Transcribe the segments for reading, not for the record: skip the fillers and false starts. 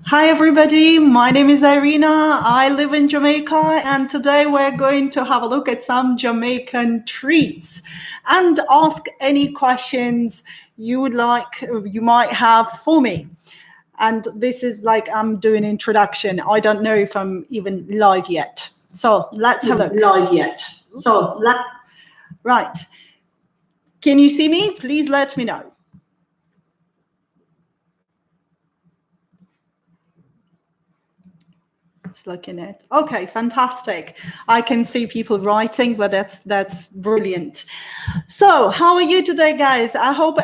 Hi everybody, my name is Irina. I live in Jamaica and today we're going to have a look at some Jamaican treats and ask any questions you might have for me. And this is like I'm doing introduction. I don't know if I'm even live yet. So let's have a look. Right. Can you see me? Please let me know. Looking at okay, fantastic. I can see people writing, but that's brilliant. So how are you today, guys? I hope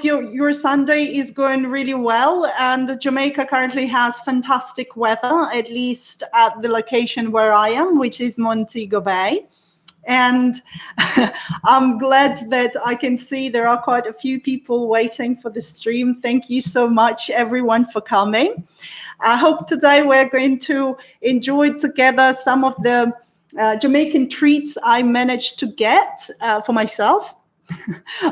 your Sunday is going really well, and Jamaica currently has fantastic weather, at least at the location where I am, which is Montego Bay. And I'm glad that I can see there are quite a few people waiting for the stream. Thank you so much, everyone, for coming. I hope today we're going to enjoy together some of the Jamaican treats I managed to get for myself.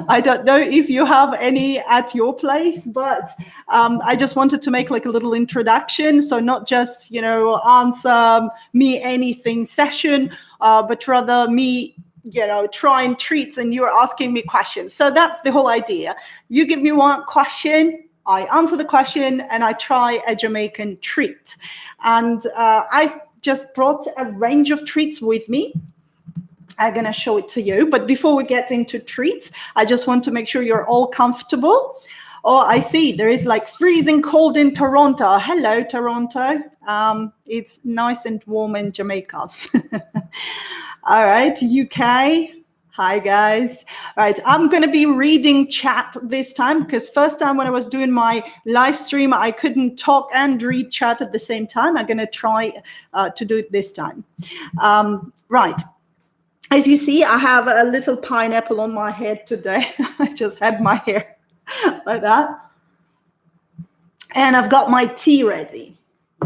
I don't know if you have any at your place, but I just wanted to make like a little introduction. So not just, answer me anything session, but rather me, trying treats and you're asking me questions. So that's the whole idea. You give me one question, I answer the question, and I try a Jamaican treat. And I've just brought a range of treats with me. I'm going to show it to you. But before we get into treats, I just want to make sure you're all comfortable. Oh, I see. There is like freezing cold in Toronto. Hello, Toronto. It's nice and warm in Jamaica. All right, UK. Hi, guys. All right, I'm going to be reading chat this time because first time when I was doing my live stream, I couldn't talk and read chat at the same time. I'm going to try to do it this time. Right. As you see, I have a little pineapple on my head today. I just had my hair like that. And I've got my tea ready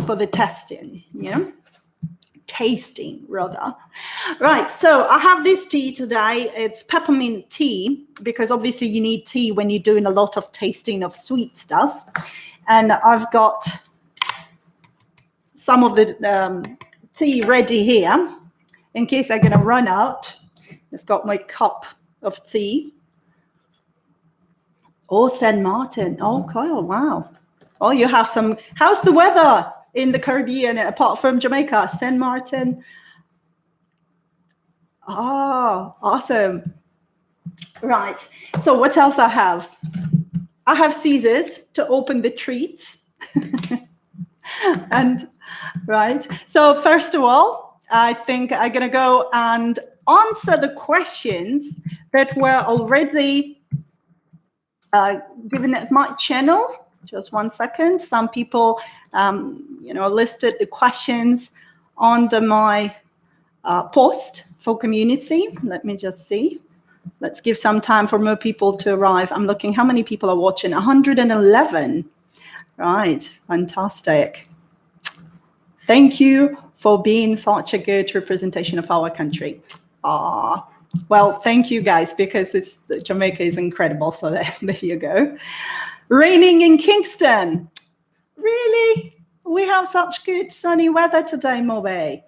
for the tasting rather. Right, so I have this tea today. It's peppermint tea because obviously you need tea when you're doing a lot of tasting of sweet stuff. And I've got some of the tea ready here. In case I'm going to run out, I've got my cup of tea. Oh, St. Martin. Oh, Kyle, wow. Oh, you have some. How's the weather in the Caribbean apart from Jamaica? St. Martin. Oh, awesome. Right. So what else I have? I have scissors to open the treats. And right. So first of all, I think I'm going to go and answer the questions that were already given at my channel. Just 1 second. Some people, listed the questions under my post for community. Let me just see. Let's give some time for more people to arrive. I'm looking how many people are watching. 111. Right. Fantastic. Thank you for being such a good representation of our country. Well, thank you guys, because Jamaica is incredible. So there you go. Raining in Kingston. Really? We have such good sunny weather today, Mobe.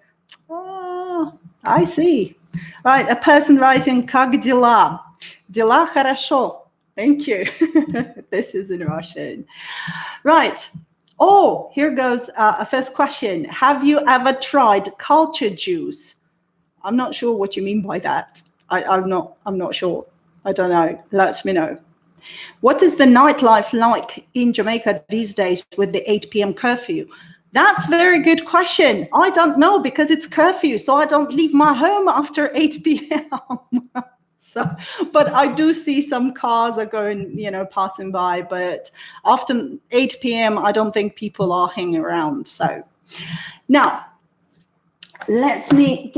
Oh, I see. Right, a person writing Kag dela. Dela хорошо. Thank you. This is in Russian. Right. Oh, here goes a first question. Have you ever tried culture juice? I'm not sure what you mean by that. I'm not sure. I don't know. Let me know. What is the nightlife like in Jamaica these days with the 8 p.m. curfew? That's a very good question. I don't know because it's curfew, so I don't leave my home after 8 p.m. So, but I do see some cars are going, passing by, but after 8 p.m., I don't think people are hanging around. So now let me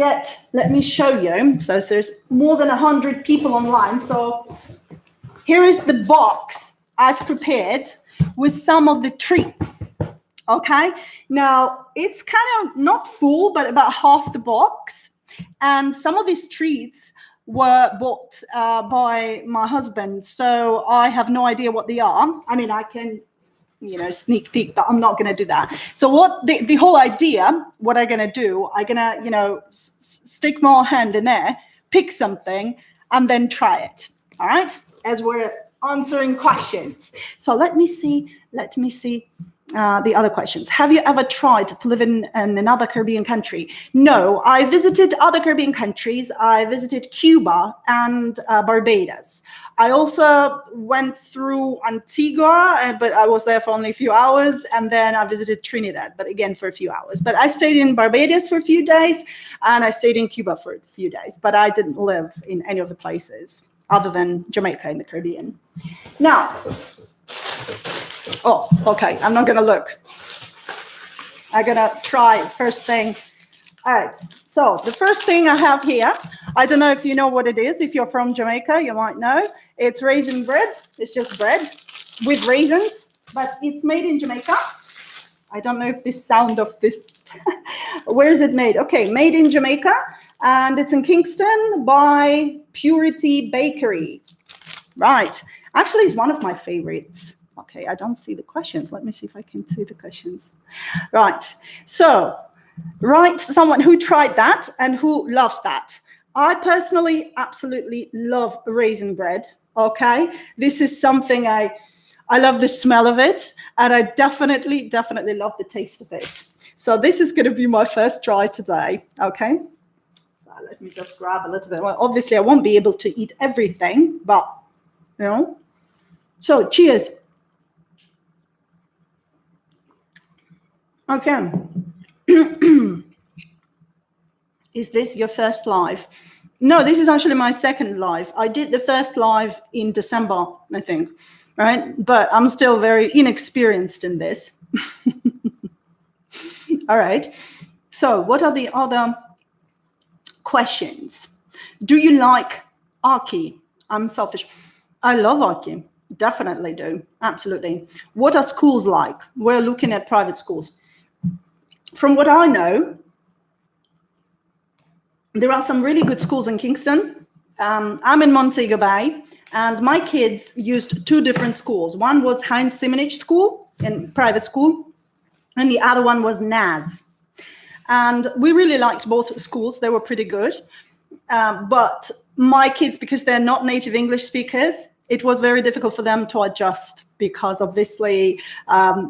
show you. So there's more than 100 people online. So here is the box I've prepared with some of the treats. Okay. Now it's kind of not full, but about half the box. And some of these treats were bought by my husband, so I have no idea what they are. I mean, I can sneak peek, but I'm not going to do that. So what the whole idea, what I'm going to do, I'm going to, stick my hand in there, pick something, and then try it. All right. As we're answering questions. So let me see the other questions. Have you ever tried to live in another Caribbean country? No, I visited other Caribbean countries. I visited Cuba and Barbados. I also went through Antigua, but I was there for only a few hours. And then I visited Trinidad, but again, for a few hours. But I stayed in Barbados for a few days, and I stayed in Cuba for a few days. But I didn't live in any of the places other than Jamaica in the Caribbean. Now, oh, okay, I'm not gonna look. I'm gonna try first thing. All right, so the first thing I have here, I don't know if you know what it is. If you're from Jamaica, you might know. It's raisin bread. It's just bread with raisins, but it's made in Jamaica. I don't know if this sound of this, where is it made? Okay, made in Jamaica, and it's in Kingston by Purity Bakery. Right, actually it's one of my favorites. Okay, I don't see the questions. Let me see if I can see the questions. Right, so write someone who tried that and who loves that. I personally absolutely love raisin bread, okay? This is something I love the smell of it, and I definitely love the taste of it. So this is gonna be my first try today, okay? So let me just grab a little bit. Well, obviously I won't be able to eat everything, but, So cheers. Okay. Is this your first live? No, this is actually my second live. I did the first live in December, I think, right? But I'm still very inexperienced in this. All right. So what are the other questions? Do you like Aki? I'm selfish. I love Aki. Definitely do. Absolutely. What are schools like? We're looking at private schools. From what I know, there are some really good schools in Kingston. I'm in Montego Bay, and my kids used two different schools. One was Heinz Simonich School, in private school, and the other one was NAS. And we really liked both schools. They were pretty good. But my kids, because they're not native English speakers, it was very difficult for them to adjust because obviously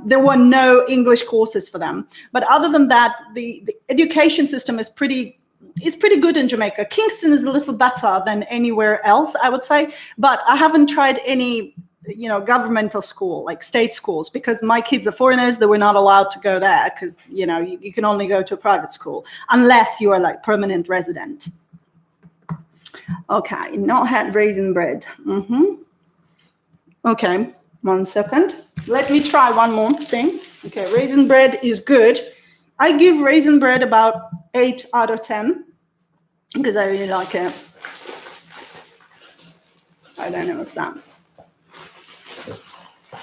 there were no English courses for them. But other than that, the education system is pretty good in Jamaica. Kingston is a little better than anywhere else, I would say. But I haven't tried any, governmental school, like state schools, because my kids are foreigners. They were not allowed to go there because, you can only go to a private school unless you are like permanent resident. Okay, not had raisin bread. Okay, 1 second. Let me try one more thing. Okay, raisin bread is good. I give raisin bread about 8 out of 10 because I really like it. I don't know what's that.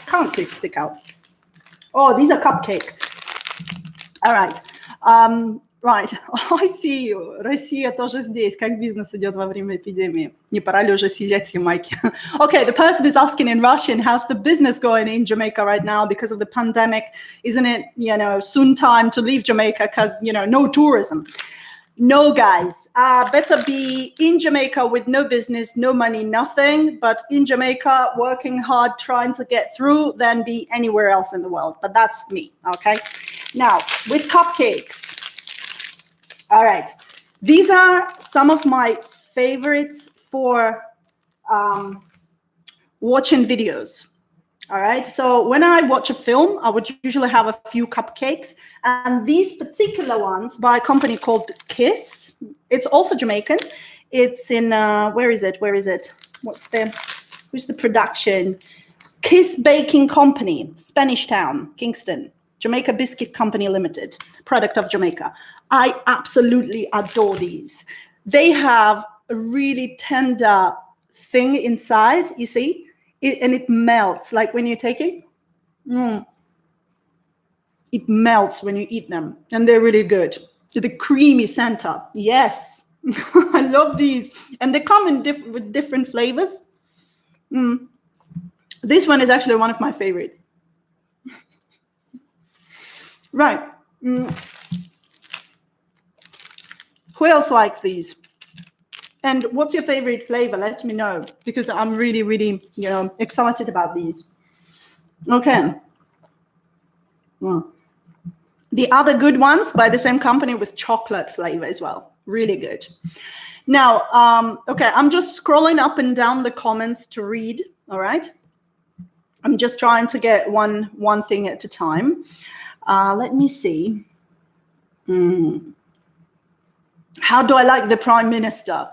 Cupcakes stick out. Oh, these are cupcakes. All right. Right. I see you. Россия тоже здесь. Как бизнес идет во время эпидемии? Не пора ли уже снять майки? Okay, the person is asking in Russian, how's the business going in Jamaica right now because of the pandemic? Isn't it, soon time to leave Jamaica because, no tourism? No, guys. Better be in Jamaica with no business, no money, nothing, but in Jamaica, working hard, trying to get through, than be anywhere else in the world. But that's me, okay? Now, with cupcakes. All right, these are some of my favorites for watching videos. All right, so when I watch a film, I would usually have a few cupcakes, and these particular ones by a company called Kiss. It's also Jamaican. It's in where is it? Who's the production? Kiss Baking Company, Spanish Town, Kingston. Jamaica Biscuit Company Limited, product of Jamaica. I absolutely adore these. They have a really tender thing inside, you see, and it melts like when you take it. It melts when you eat them, and they're really good. The creamy center, yes. I love these, and they come in with different flavors. This one is actually one of my favorite. Right. Who else likes these? And what's your favorite flavor? Let me know, because I'm really, really, excited about these. Okay. Well, the other good ones by the same company with chocolate flavor as well. Really good. Now, okay, I'm just scrolling up and down the comments to read. All right. I'm just trying to get one thing at a time. Let me see. How do I like the Prime Minister?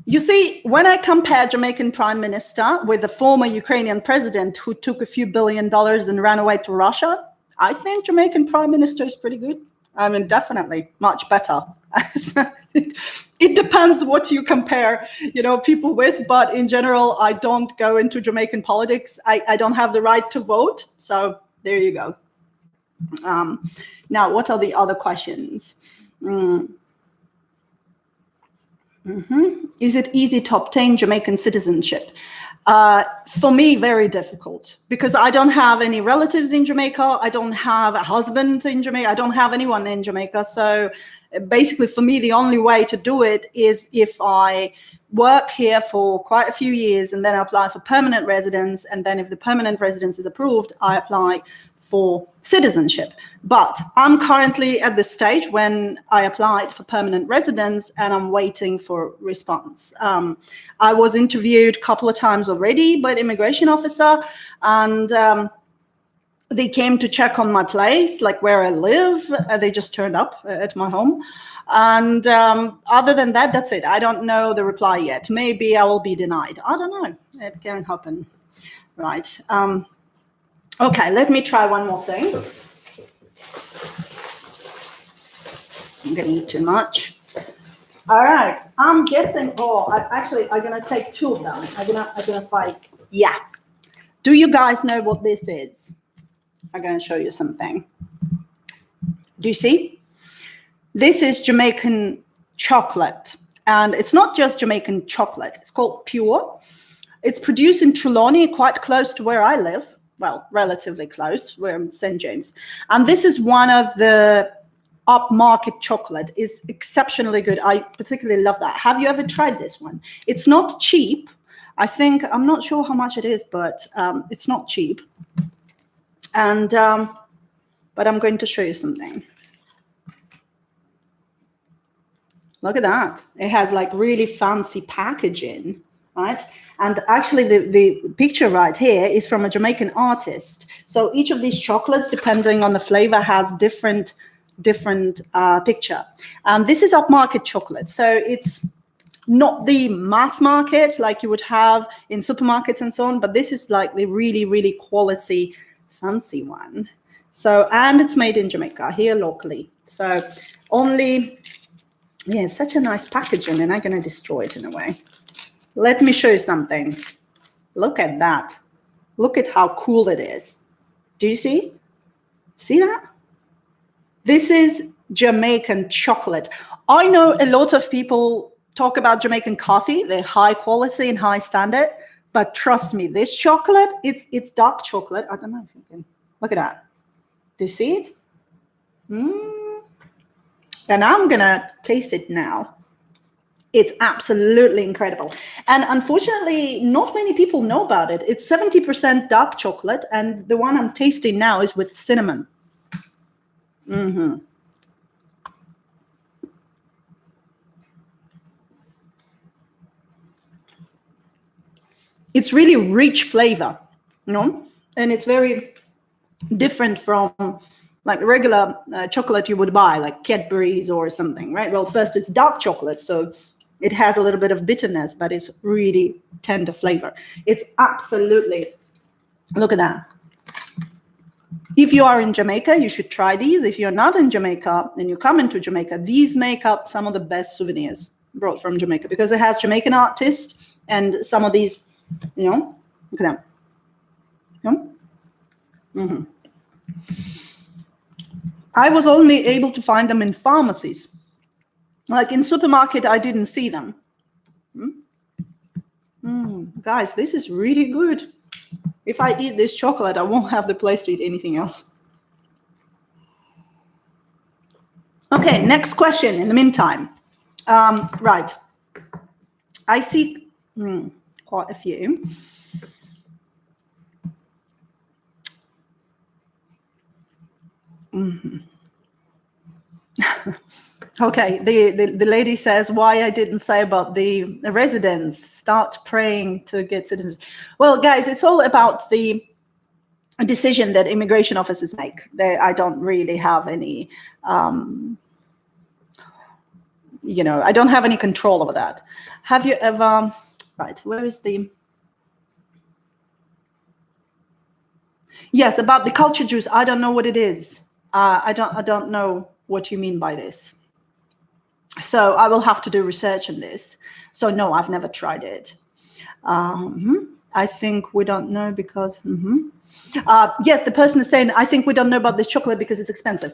You see, when I compare Jamaican Prime Minister with the former Ukrainian president who took a few $1 billion and ran away to Russia, I think Jamaican Prime Minister is pretty good. I mean, definitely much better. It depends what you compare, people with. But in general, I don't go into Jamaican politics. I don't have the right to vote. So there you go. Now, what are the other questions? Is it easy to obtain Jamaican citizenship? For me, very difficult, because I don't have any relatives in Jamaica. I don't have a husband in Jamaica. I don't have anyone in Jamaica. So basically, for me, the only way to do it is if I work here for quite a few years and then I apply for permanent residence. And then if the permanent residence is approved, I apply for citizenship. But I'm currently at the stage when I applied for permanent residence and I'm waiting for response. I was interviewed a couple of times already by the immigration officer, and they came to check on my place, like where I live. They just turned up at my home. And other than that, that's it. I don't know the reply yet. Maybe I will be denied. I don't know. It can happen. Right. Okay, let me try one more thing. I'm going to eat too much. All right. I'm guessing, I'm going to take two of them. I'm going to fight. Yeah. Do you guys know what this is? I'm going to show you something. Do you see? This is Jamaican chocolate. And it's not just Jamaican chocolate. It's called Pure. It's produced in Trelawney, quite close to where I live. Well, relatively close. We're in St. James. And this is one of the upmarket chocolate. Is exceptionally good. I particularly love that. Have you ever tried this one? It's not cheap. I'm not sure how much it is, but it's not cheap. And but I'm going to show you something. Look at that. It has like really fancy packaging, right? And actually the picture right here is from a Jamaican artist. So each of these chocolates, depending on the flavor, has different picture. And this is upmarket chocolate. So it's not the mass market like you would have in supermarkets and so on, but this is like the really, really quality, fancy one. So, and it's made in Jamaica here locally. So only, yeah, it's such a nice packaging, and I'm going to destroy it in a way. Let me show you something. Look at that. Look at how cool it is. Do you see? See that? This is Jamaican chocolate. I know a lot of people talk about Jamaican coffee. They're high quality and high standard. But trust me, this chocolate, it's dark chocolate. I don't know if you can. Look at that. Do you see it? And I'm going to taste it now. It's absolutely incredible. And unfortunately, not many people know about it. It's 70% dark chocolate, and the one I'm tasting now is with cinnamon. It's really rich flavor, and it's very different from like regular chocolate you would buy, like Cadbury's or something, right? Well, first, it's dark chocolate, so it has a little bit of bitterness, but it's really tender flavor. It's absolutely, look at that. If you are in Jamaica, you should try these. If you're not in Jamaica and you come into Jamaica, these make up some of the best souvenirs brought from Jamaica, because it has Jamaican artists, and some of these, look at them. I was only able to find them in pharmacies. Like in supermarket, I didn't see them. Guys, this is really good. If I eat this chocolate, I won't have the place to eat anything else. Okay, next question in the meantime. Right. I see quite a few. Okay, the lady says why I didn't say about the residents. Start praying to get citizenship. Well, guys, it's all about the decision that immigration officers make. I don't really have any, you know, I don't have any control over that. Have you ever, right, where is the, yes, about the culture juice, I don't know what it is. I don't know what you mean by this. So I will have to do research on this. So no, I've never tried it. I think we don't know because, yes, the person is saying, I think we don't know about this chocolate because it's expensive.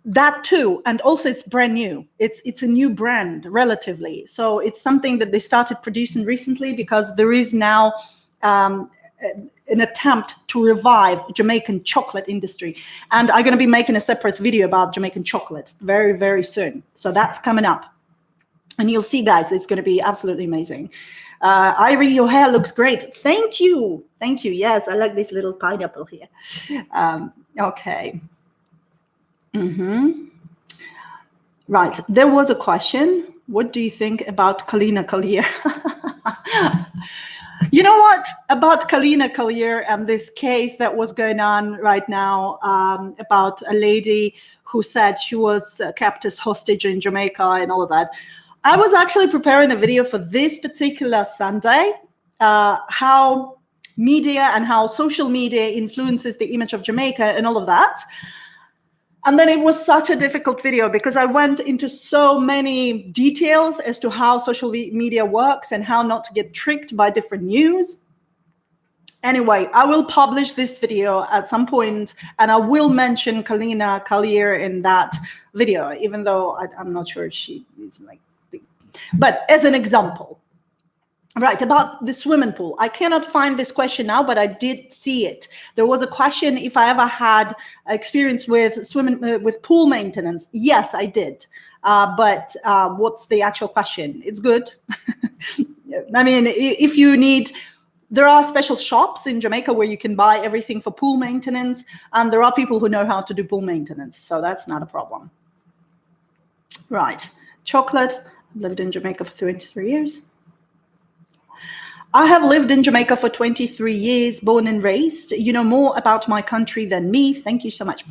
That too, and also it's brand new. It's a new brand relatively. So it's something that they started producing recently because there is now an attempt to revive Jamaican chocolate industry. And I'm going to be making a separate video about Jamaican chocolate very, very soon. So that's coming up. And you'll see, guys, it's going to be absolutely amazing. Irie, your hair looks great. Thank you. Thank you. Yes, I like this little pineapple here. Okay. Right. There was a question. What do you think about Kalina Collier? You know what about Kalina Collier and this case that was going on right now about a lady who said she was kept as hostage in Jamaica and all of that? I was actually preparing a video for this particular Sunday, how media and how social media influences the image of Jamaica and all of that. And then it was such a difficult video because I went into so many details as to how social media works and how not to get tricked by different news. Anyway, I will publish this video at some point and I will mention Kalina Collier in that video, even though I'm not sure she is like, but as an example. Right, about the swimming pool. I cannot find this question now, but I did see it. There was a question if I ever had experience with swimming, with pool maintenance. Yes, I did. But what's the actual question? It's good. I mean, if you need, there are special shops in Jamaica where you can buy everything for pool maintenance. And there are people who know how to do pool maintenance. So that's not a problem. Right, chocolate. I've lived in Jamaica for 23 years. I have lived in Jamaica for 23 years, born and raised. You know more about my country than me. Thank you so much.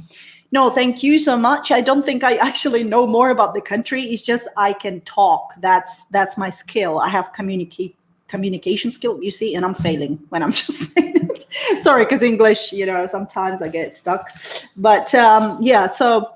No, thank you so much. I don't think I actually know more about the country. It's just I can talk. That's my skill. I have communication skill, you see, and I'm failing when I'm just saying it. Sorry, because English, you know, sometimes I get stuck. But yeah, so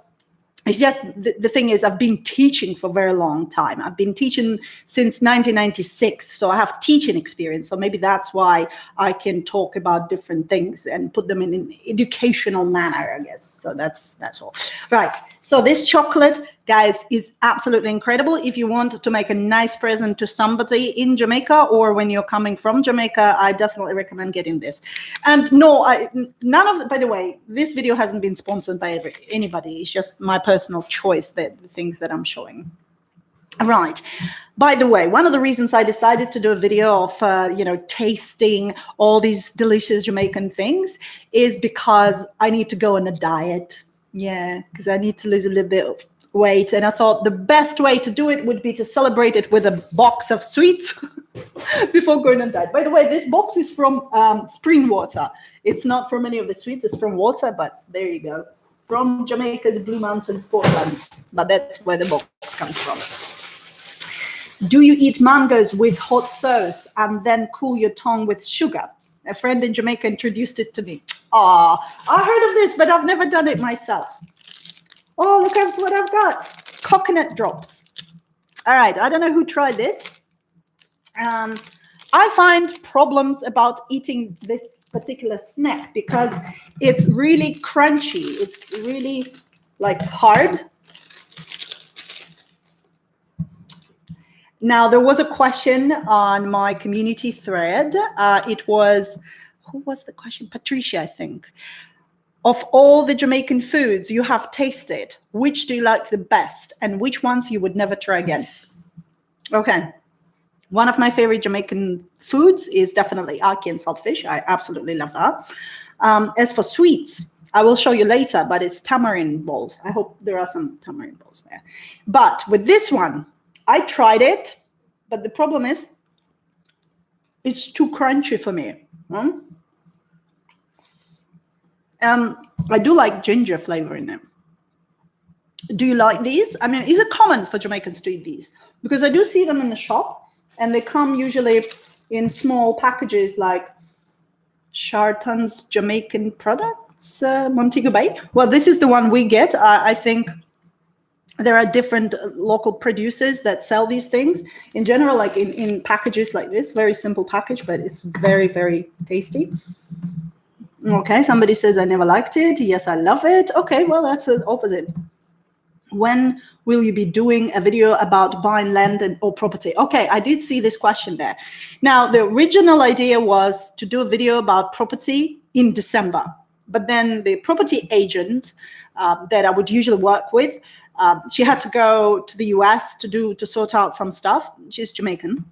it's just the thing is I've been teaching for a very long time. I've been teaching since 1996. So I have teaching experience. So maybe that's why I can talk about different things and put them in an educational manner, I guess. So that's all. Right. So this chocolate, guys, is absolutely incredible. If you want to make a nice present to somebody in Jamaica or when you're coming from Jamaica, I definitely recommend getting this. And no, none of, by the way, this video hasn't been sponsored by anybody. It's just my personal choice, the things that I'm showing. Right. By the way, one of the reasons I decided to do a video of, you know, tasting all these delicious Jamaican things is because I need to go on a diet. Yeah, because I need to lose a little bit of weight. And I thought the best way to do it would be to celebrate it with a box of sweets before going on diet. By the way, this box is from spring water. It's not from any of the sweets. It's from water, but there you go. From Jamaica's Blue Mountains, Portland. But that's where the box comes from. Do you eat mangoes with hot sauce and then cool your tongue with sugar? A friend in Jamaica introduced it to me. Ah, I heard of this, but I've never done it myself. Oh, look at what I've got. Coconut drops. All right, I don't know who tried this. I find problems about eating this particular snack because it's really crunchy. It's really like hard. Now, there was a question on my community thread. It was, who was the question? Patricia, I think. of all the Jamaican foods you have tasted, which do you like the best and which ones you would never try again? Okay. One of my favorite Jamaican foods is definitely ackee and saltfish. I absolutely love that. As for sweets, I will show you later, but it's tamarind balls. I hope there are some tamarind balls there. But with this one, I tried it, but the problem is it's too crunchy for me. I do like ginger flavor in them. Do you like these? I mean, is it common for Jamaicans to eat these? Because I do see them in the shop, and they come usually in small packages like Charlton's Jamaican products, Montego Bay. Well, this is the one we get. I think there are different local producers that sell these things. In general, like in packages like this, very simple package, but it's very, very tasty. Okay, somebody says, I never liked it. Yes, I love it. Okay, well, that's the opposite. When will you be doing a video about buying land or property? Okay, I did see this question there. Now, the original idea was to do a video about property in December, but then the property agent that I would usually work with, she had to go to the US to sort out some stuff. She's Jamaican.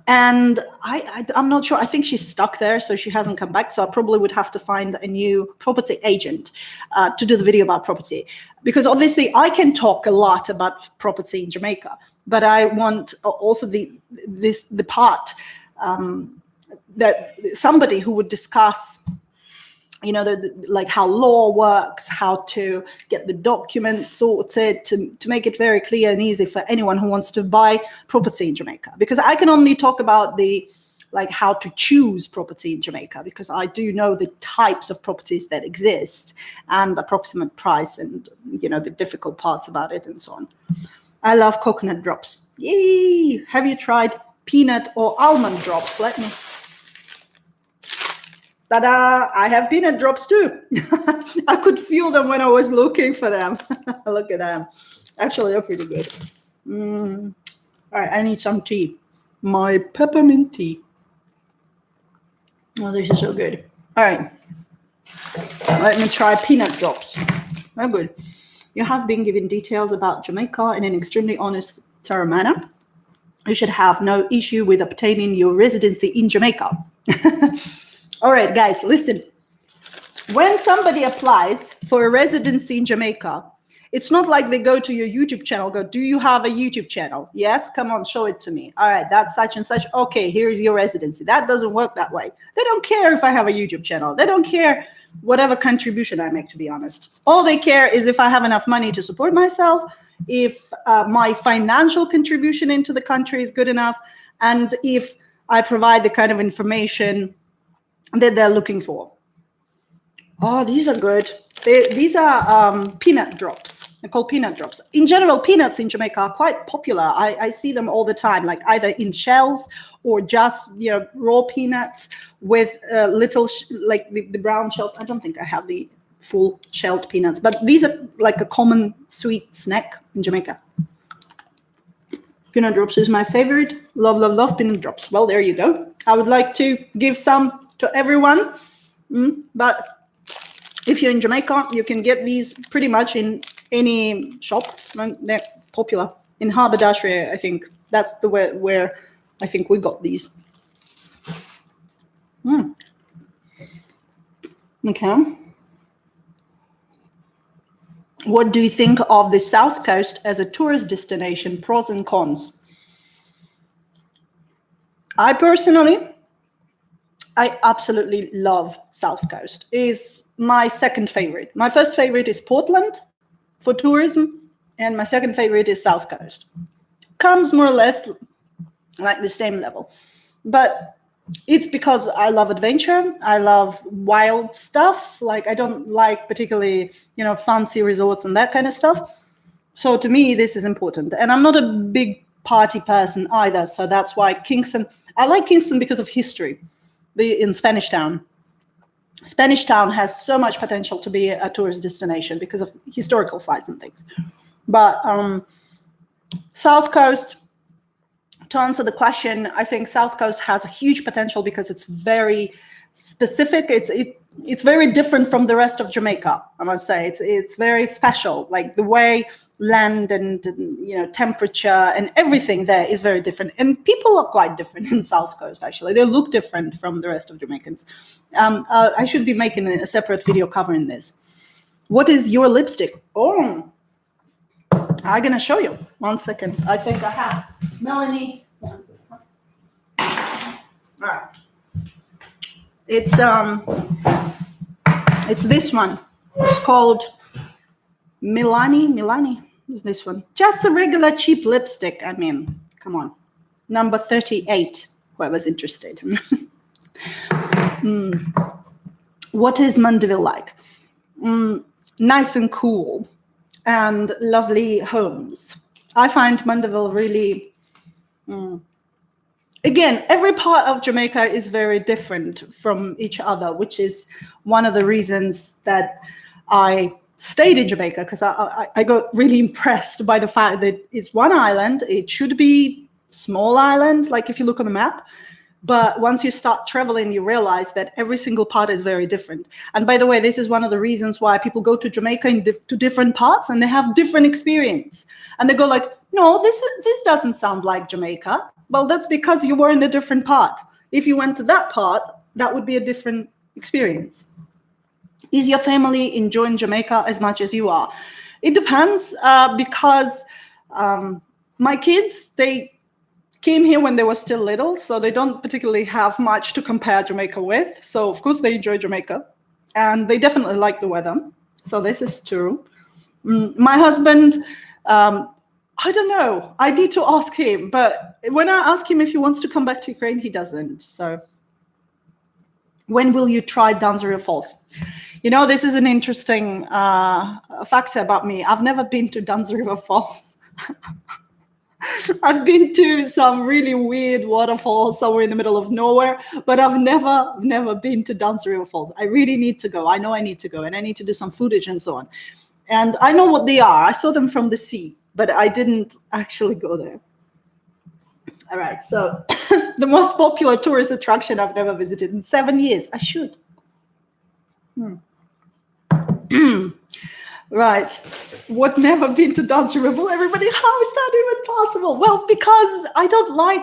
And I'm not sure. I think she's stuck there, so she hasn't come back. So I probably would have to find a new property agent to do the video about property. Because obviously I can talk a lot about property in Jamaica, but I want also the part that somebody who would discuss, you know, like how law works, how to get the documents sorted to make it very clear and easy for anyone who wants to buy property in Jamaica. Because I can only talk about like how to choose property in Jamaica, because I do know the types of properties that exist and approximate price and, you know, the difficult parts about it and so on. I love coconut drops. Yay! Have you tried peanut or almond drops? Let me. Ta-da! I have peanut drops too. I could feel them when I was looking for them. Look at them. Actually, they're pretty good. All right, I need some tea. My peppermint tea. Oh, this is so good. All right. Let me try peanut drops. Very good. You have been given details about Jamaica in an extremely honest, thorough manner. You should have no issue with obtaining your residency in Jamaica. All right, guys, listen. When somebody applies for a residency in Jamaica, it's not like they go to your YouTube channel, go, do you have a YouTube channel? Yes, come on, show it to me. All right, that's such and such. Okay, here's your residency. That doesn't work that way. They don't care if I have a YouTube channel. They don't care whatever contribution I make, to be honest. All they care is if I have enough money to support myself, if my financial contribution into the country is good enough, and if I provide the kind of information that they're looking for. Oh, these are good. These are peanut drops. They're called peanut drops. In general, peanuts in Jamaica are quite popular. I see them all the time, like either in shells or just, you know, raw peanuts with little, like the brown shells. I don't think I have the full shelled peanuts, but these are like a common sweet snack in Jamaica. Peanut drops is my favorite. Love, love, love peanut drops. Well, there you go. I would like to give some to everyone, but if you're in Jamaica, you can get these pretty much in any shop. They're popular in Haberdashery. I think that's the where I think we got these. Okay. What do you think of the South Coast as a tourist destination? Pros and cons. I absolutely love South Coast. It's my second favorite. My first favorite is Portland for tourism, and my second favorite is South Coast. Comes more or less like the same level, but it's because I love adventure. I love wild stuff. Like, I don't like particularly, you know, fancy resorts and that kind of stuff. So to me, this is important. And I'm not a big party person either. So that's why Kingston, I like Kingston because of history. In Spanish Town. Spanish Town has so much potential to be a tourist destination because of historical sites and things. But South Coast, to answer the question, I think South Coast has a huge potential because it's very specific. It's very different from the rest of Jamaica, I must say. It's very special. Like the way land and temperature and everything there is very different. And people are quite different in South Coast, actually. They look different from the rest of Jamaicans. I should be making a separate video covering this. What is your lipstick? Oh, I'm going to show you. 1 second. I think I have. Melanie. All right. It's this one. It's called Milani is this one. Just a regular cheap lipstick. I mean, come on. Number 38, whoever's interested. What is Mandeville like? Nice and cool and lovely homes. I find Mandeville really... Again, every part of Jamaica is very different from each other, which is one of the reasons that I stayed in Jamaica, because I got really impressed by the fact that it's one island. It should be small island, like if you look on the map. But once you start traveling, you realize that every single part is very different. And by the way, this is one of the reasons why people go to Jamaica to different parts and they have different experience. And they go like, no, this doesn't sound like Jamaica. Well, that's because you were in a different part. If you went to that part, that would be a different experience. Is your family enjoying Jamaica as much as you are? It depends, because my kids, they came here when they were still little, so they don't particularly have much to compare Jamaica with. So, of course, they enjoy Jamaica. And they definitely like the weather. So this is true. My husband... I don't know. I need to ask him. But when I ask him if he wants to come back to Ukraine, he doesn't. So when will you try Dunn's River Falls? This is an interesting factor about me. I've never been to Dunn's River Falls. I've been to some really weird waterfalls somewhere in the middle of nowhere, but I've never been to Dunn's River Falls. I really need to go. I know I need to go, and I need to do some footage and so on. And I know what they are. I saw them from the sea, but I didn't actually go there. All right, so the most popular tourist attraction I've never visited in 7 years. I should. Right, what never been to Dunn's River? Well, everybody, how is that even possible? Well, because I don't like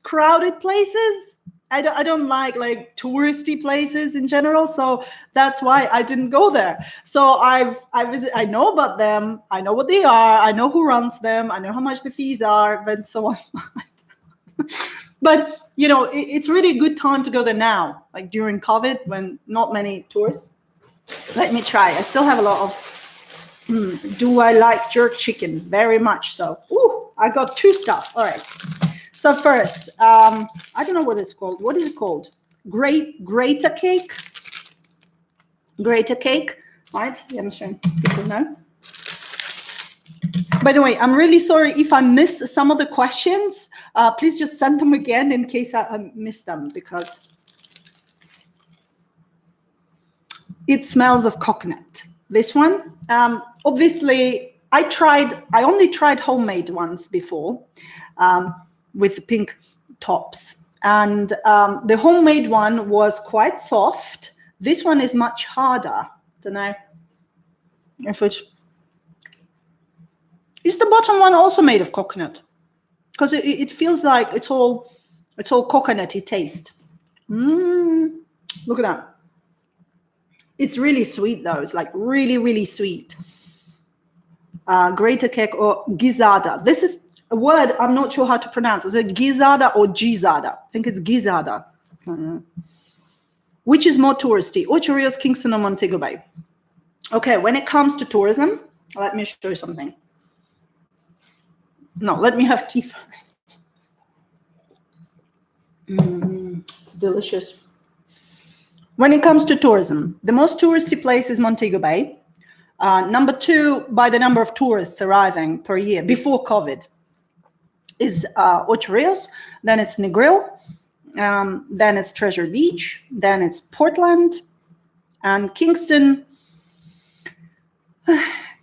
crowded places. I don't like touristy places in general, so that's why I didn't go there. So I know about them, I know what they are, I know who runs them, I know how much the fees are, and so on. But it's really a good time to go there now, like during COVID when not many tourists. Let me try. I still have a lot of. Do I like jerk chicken? Very much so. Ooh, I got two stuff. All right. So first, I don't know what it's called. What is it called? Grater cake. Grater cake, right? Yeah, I'm sure people know. By the way, I'm really sorry if I missed some of the questions. Please just send them again in case I missed them, because it smells of coconut. This one, obviously, I only tried homemade ones before. With the pink tops, and the homemade one was quite soft. This one is much harder. Don't know if it's... Is the bottom one also made of coconut? Because it feels like it's all coconutty taste. Look at that. It's really sweet though. It's like really, really sweet. Grater cake or gizzada. This is a word I'm not sure how to pronounce. Is it gizzada or gizada? I think it's gizzada. Which is more touristy, Ocho Rios, Kingston, or Montego Bay? Okay, when it comes to tourism, let me show you something. No, let me have tea first. It's delicious. When it comes to tourism, the most touristy place is Montego Bay. Number two, by the number of tourists arriving per year before COVID, is Ocho Rios, then it's Negril, then it's Treasure Beach, then it's Portland, and Kingston.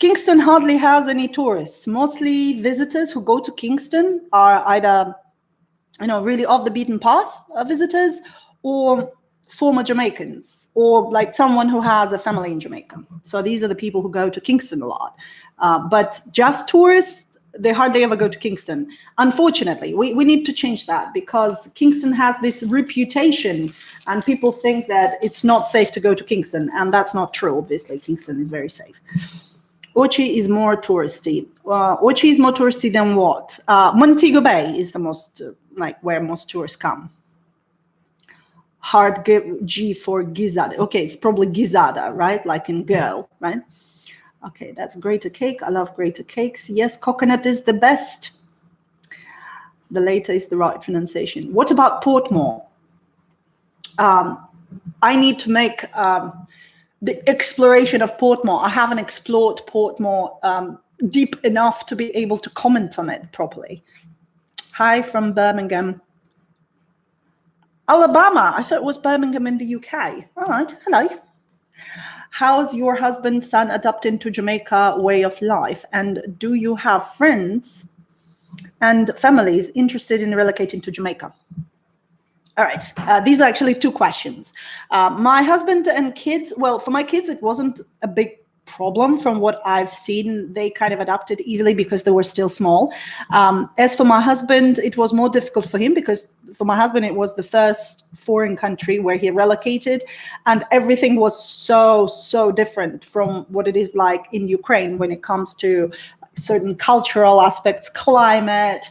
Kingston hardly has any tourists. Mostly visitors who go to Kingston are either, really off the beaten path visitors, or former Jamaicans or like someone who has a family in Jamaica. So these are the people who go to Kingston a lot. But just tourists, they hardly ever go to Kingston. Unfortunately, we need to change that, because Kingston has this reputation and people think that it's not safe to go to Kingston. And that's not true. Obviously, Kingston is very safe. Ocho is more touristy. Ocho is more touristy than what? Montego Bay is the most, like where most tourists come. Hard G for Gizada. Okay, it's probably Gizada, right? Like in girl, right? Okay, that's Greater cake. I love Greater cakes. Yes, coconut is the best. The later is the right pronunciation. What about Portmore? I need to make the exploration of Portmore. I haven't explored Portmore deep enough to be able to comment on it properly. Hi from Birmingham. Alabama. I thought it was Birmingham in the UK. All right. Hello. How's your husband's son adapting to Jamaica way of life? And do you have friends and families interested in relocating to Jamaica? All right. These are actually two questions. My husband and kids, well, for my kids, it wasn't a big problem from what I've seen. They kind of adapted easily because they were still small. As for my husband, it was more difficult for him because for my husband, it was the first foreign country where he relocated, and everything was so different from what it is like in Ukraine when it comes to certain cultural aspects, climate,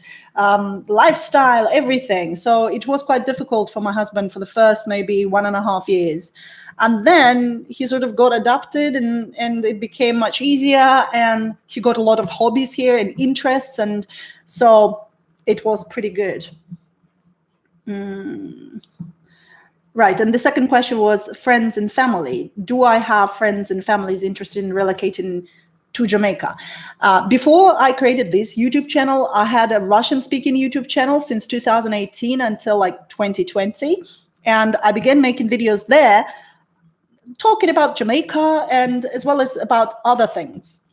lifestyle, everything. So it was quite difficult for my husband for the first maybe 1.5 years. And then he sort of got adapted and it became much easier, and he got a lot of hobbies here and interests. And so it was pretty good. Right. And the second question was friends and family. Do I have friends and families interested in relocating to Jamaica? Before I created this YouTube channel, I had a Russian-speaking YouTube channel since 2018 until like 2020. And I began making videos there talking about Jamaica and as well as about other things.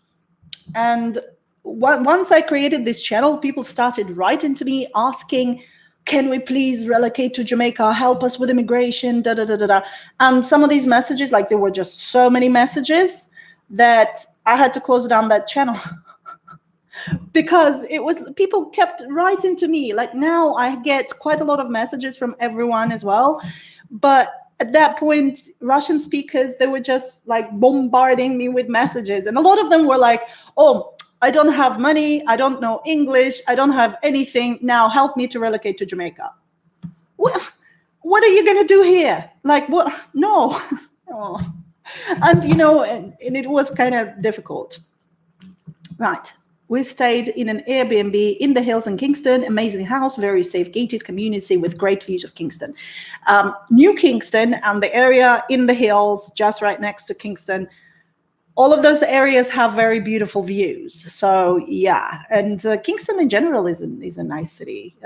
And once I created this channel, people started writing to me asking, can we please relocate to Jamaica? Help us with immigration, da, da, da, da, da. And some of these messages, like there were just so many messages that I had to close down that channel because it was, people kept writing to me. Like now I get quite a lot of messages from everyone as well. But at that point, Russian speakers, they were just like bombarding me with messages. And a lot of them were like, oh, I don't have money. I don't know English. I don't have anything. Now help me to relocate to Jamaica. What are you going to do here? Like, what? No. Oh. And, you know, and it was kind of difficult. Right. We stayed in an Airbnb in the hills in Kingston, amazing house, very safe gated community with great views of Kingston. New Kingston and the area in the hills just right next to Kingston, all of those areas have very beautiful views. So yeah, and Kingston in general is a nice city.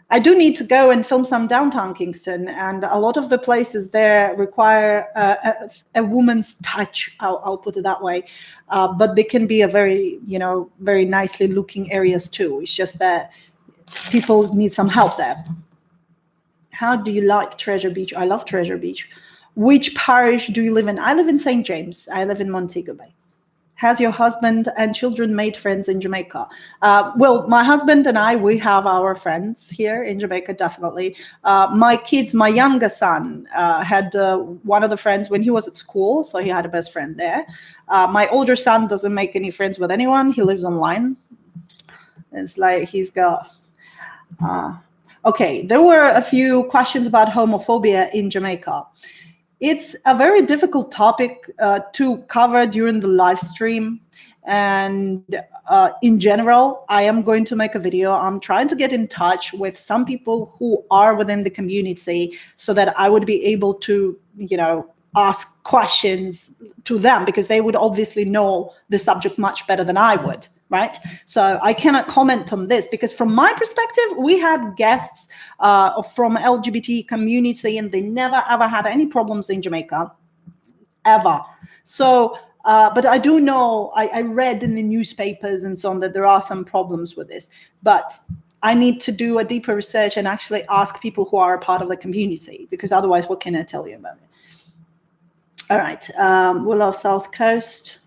I do need to go and film some downtown Kingston, and a lot of the places there require a woman's touch. I'll put it that way, but they can be a very, you know, very nicely looking areas too. It's just that people need some help there. How do you like Treasure Beach? I love Treasure Beach. Which parish do you live in? I live in St. James. I live in Montego Bay. Has your husband and children made friends in Jamaica? Well, my husband and I, we have our friends here in Jamaica, definitely. My kids, my younger son had one of the friends when he was at school, so he had a best friend there. My older son doesn't make any friends with anyone. He lives online. It's like he's got... Okay, there were a few questions about homophobia in Jamaica. It's a very difficult topic to cover during the live stream. And in general, I am going to make a video. I'm trying to get in touch with some people who are within the community so that I would be able to, you know, ask questions to them, because they would obviously know the subject much better than I would, right? So I cannot comment on this because from my perspective, we had guests from LGBT community and they never ever had any problems in Jamaica, ever. So, but I do know, I read in the newspapers and so on that there are some problems with this. But I need to do a deeper research and actually ask people who are a part of the community, because otherwise, what can I tell you about it? All right, Willow South Coast.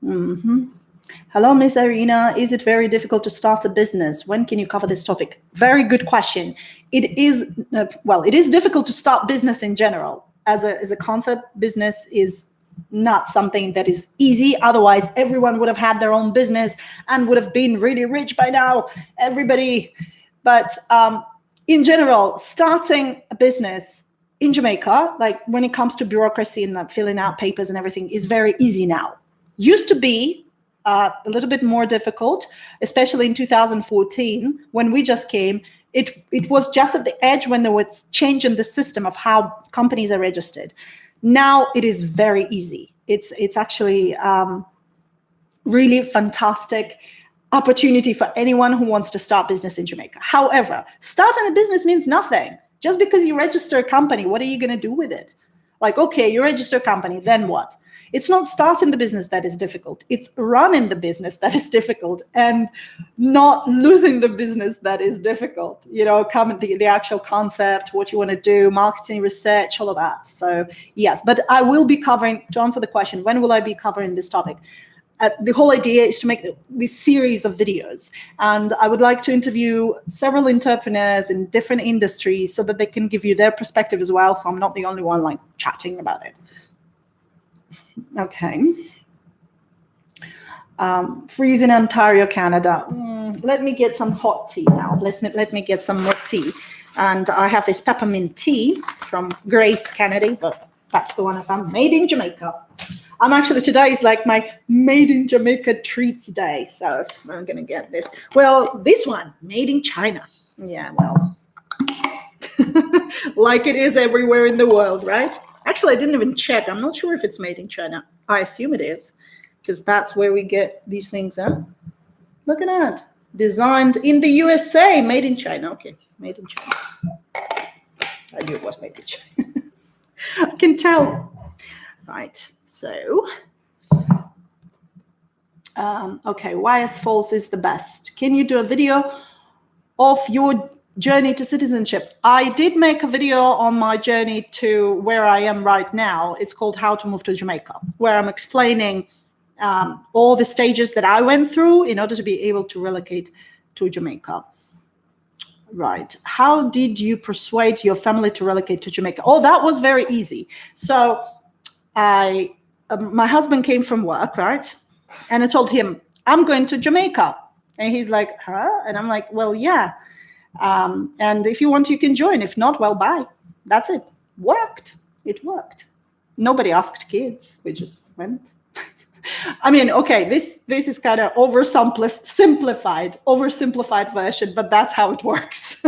Hello, Miss Irina. Is it very difficult to start a business? When can you cover this topic? Very good question. It is, well, it is difficult to start business in general. As a concept, business is not something that is easy. Otherwise, everyone would have had their own business and would have been really rich by now, everybody. But in general, starting a business in Jamaica, like when it comes to bureaucracy and filling out papers and everything, is very easy now. Used to be a little bit more difficult, especially in 2014 when we just came. It was just at the edge when there was change in the system of how companies are registered. Now it is very easy. It's actually really fantastic opportunity for anyone who wants to start business in Jamaica. However, starting a business means nothing. Just because you register a company, what are you going to do with it? Like, okay, you register a company, then what? It's not starting the business that is difficult. It's running the business that is difficult, and not losing the business that is difficult. You know, the actual concept, what you want to do, marketing, research, all of that. So yes, but I will be covering, to answer the question, when will I be covering this topic? The whole idea is to make this series of videos, and I would like to interview several entrepreneurs in different industries so that they can give you their perspective as well. So I'm not the only one like chatting about it. Okay. Freezing Ontario, Canada. Let me get some hot tea now. Let me get some more tea. And I have this peppermint tea from Grace Kennedy, but that's the one I found, made in Jamaica. I'm actually, today is like my made in Jamaica treats day. So I'm going to get this. Well, this one, made in China. Yeah, well, like it is everywhere in the world, right? Actually, I didn't even check. I'm not sure if it's made in China. I assume it is, because that's where we get these things out. Look at that. Designed in the USA, made in China. Okay, made in China. I knew it was made in China. I can tell. Right, so. Okay, YS Falls is the best. Can you do a video of your journey to citizenship? I did make a video on my journey to where I am right now. It's called How to Move to Jamaica, where I'm explaining all the stages that I went through in order to be able to relocate to Jamaica. Right. How did you persuade your family to relocate to Jamaica? Oh, that was very easy. So my husband came from work, right? And I told him, I'm going to Jamaica. And he's like, huh? And I'm like, well, yeah. And if you want, you can join. If not, well, bye. That's it. Worked. It worked. Nobody asked kids. We just went. I mean, okay, this is kind of oversimplified version, but that's how it works.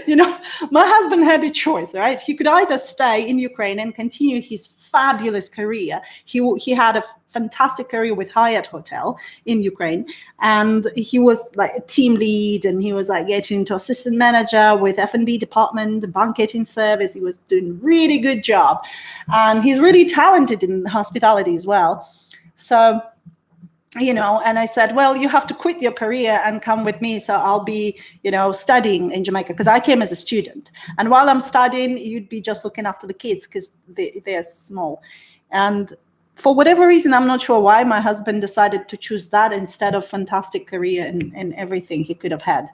You know, my husband had a choice, right? He could either stay in Ukraine and continue his fabulous career. He had a fantastic career with Hyatt Hotel in Ukraine, and he was like a team lead, and he was like getting into assistant manager with F&B department, banqueting service. He was doing a really good job, and he's really talented in hospitality as well. So, you know, and I said, well, you have to quit your career and come with me. So I'll be, you know, studying in Jamaica, because I came as a student. And while I'm studying, you'd be just looking after the kids because they're small. And for whatever reason, I'm not sure why, my husband decided to choose that instead of fantastic career and everything he could have had.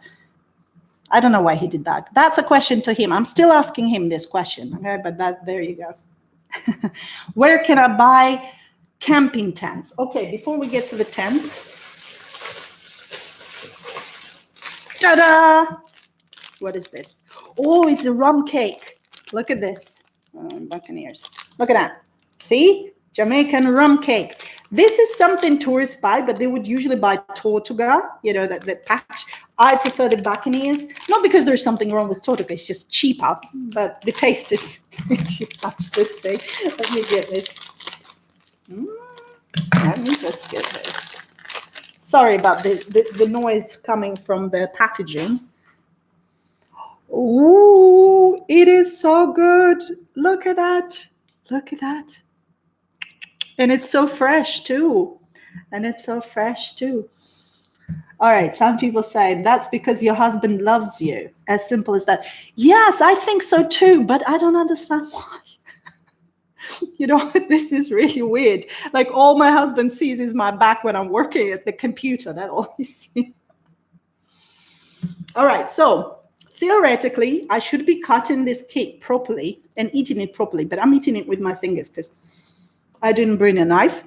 I don't know why he did that. That's a question to him. I'm still asking him this question. Okay, but there you go. Where can I buy camping tents? Okay, before we get to the tents, ta-da! What is this? Oh, it's a rum cake. Look at this. Buccaneers. Look at that. See? Jamaican rum cake. This is something tourists buy, but they would usually buy Tortuga, you know, that package. I prefer the Buccaneers, not because there's something wrong with Tortuga, it's just cheaper, but the taste is pretty much the same. Let me get this. Let me just get this. Sorry about the noise coming from the packaging. Ooh, it is so good. Look at that. Look at that. And it's so fresh too. All right, some people say that's because your husband loves you. As simple as that. Yes, I think so too, but I don't understand why. You know, this is really weird. Like all my husband sees is my back when I'm working at the computer. That's all he sees. All right, so theoretically, I should be cutting this cake properly and eating it properly, but I'm eating it with my fingers because I didn't bring a knife.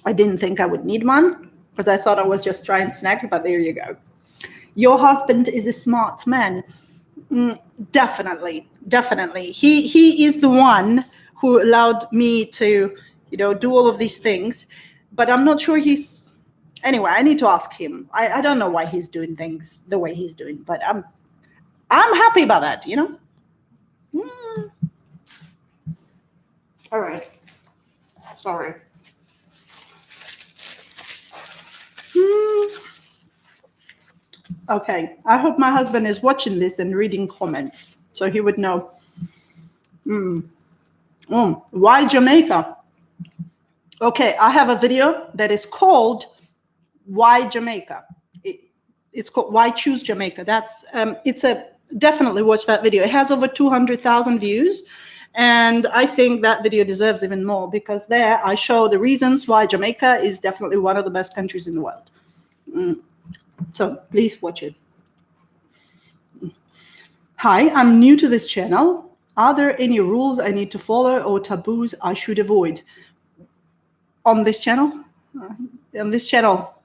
I didn't think I would need one, but I thought I was just trying snacks, but there you go. Your husband is a smart man. Definitely. He is the one who allowed me to, do all of these things, but I'm not sure he's, anyway, I need to ask him. I don't know why he's doing things the way he's doing, but I'm happy about that, All right. Sorry. Okay, I hope my husband is watching this and reading comments so he would know. Why Jamaica? Okay, I have a video that is called Why Jamaica. It's called Why Choose Jamaica. That's definitely watch that video. It has over 200,000 views. And I think that video deserves even more because there I show the reasons why Jamaica is definitely one of the best countries in the world. So please watch it. Hi, I'm new to this channel. Are there any rules I need to follow or taboos I should avoid on this channel? On this channel,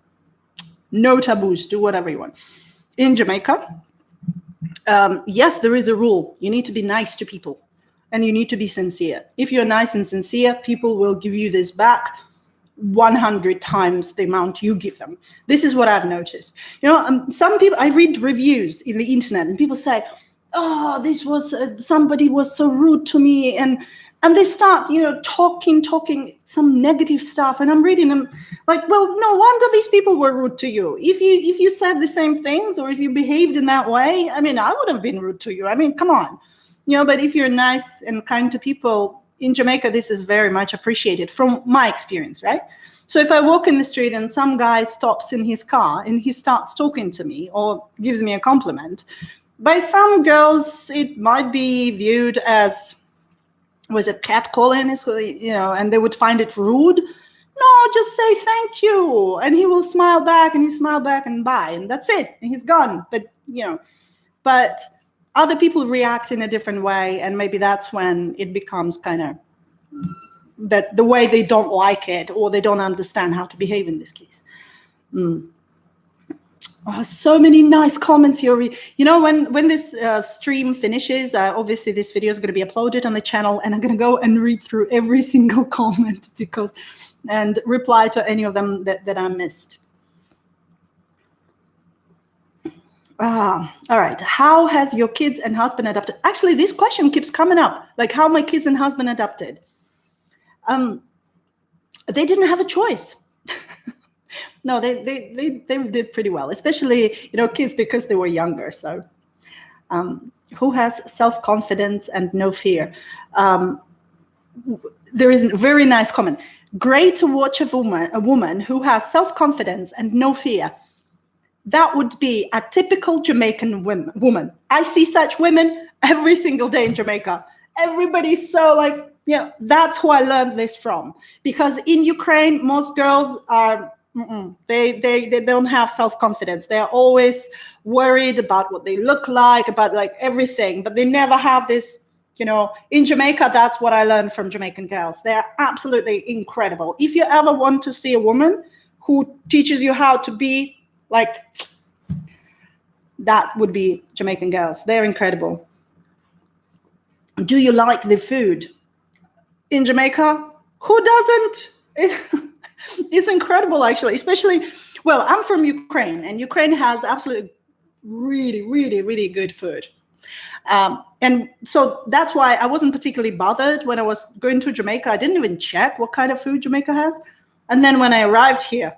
no taboos. Do whatever you want. In Jamaica, yes, there is a rule. You need to be nice to people and you need to be sincere. If you're nice and sincere, people will give you this back 100 times the amount you give them. This is what I've noticed. Some people, I read reviews in the internet and people say, oh, this was, somebody was so rude to me. And they start, talking some negative stuff. And I'm reading them like, well, no wonder these people were rude to you. If you said the same things or if you behaved in that way, I mean, I would have been rude to you. I mean, come on. But if you're nice and kind to people, in Jamaica, this is very much appreciated from my experience, right? So if I walk in the street and some guy stops in his car and he starts talking to me or gives me a compliment, by some girls, it might be viewed as, was it catcalling, and they would find it rude. No, just say thank you. And he will smile back and you smile back and bye. And that's it. And he's gone. But other people react in a different way, and maybe that's when it becomes kind of that the way they don't like it or they don't understand how to behave in this case. So many nice comments here. When this stream finishes, obviously this video is going to be uploaded on the channel, and I'm going to go and read through every single comment and reply to any of them that I missed. All right. How has your kids and husband adapted? Actually, this question keeps coming up. Like how my kids and husband adapted. They didn't have a choice. No, they did pretty well, especially, kids because they were younger. So who has self-confidence and no fear? There is a very nice comment. Great to watch a woman who has self-confidence and no fear. That would be a typical Jamaican woman. I see such women every single day in Jamaica. Everybody's so like, that's who I learned this from. Because in Ukraine, most girls are, they don't have self-confidence. They're always worried about what they look like, about like everything, but they never have this, in Jamaica, that's what I learned from Jamaican girls. They're absolutely incredible. If you ever want to see a woman who teaches you how to be like, that would be Jamaican girls. They're incredible. Do you like the food? In Jamaica, who doesn't? It's incredible, actually, especially, well, I'm from Ukraine, and Ukraine has absolutely really, really, really good food. And so that's why I wasn't particularly bothered when I was going to Jamaica. I didn't even check what kind of food Jamaica has. And then when I arrived here,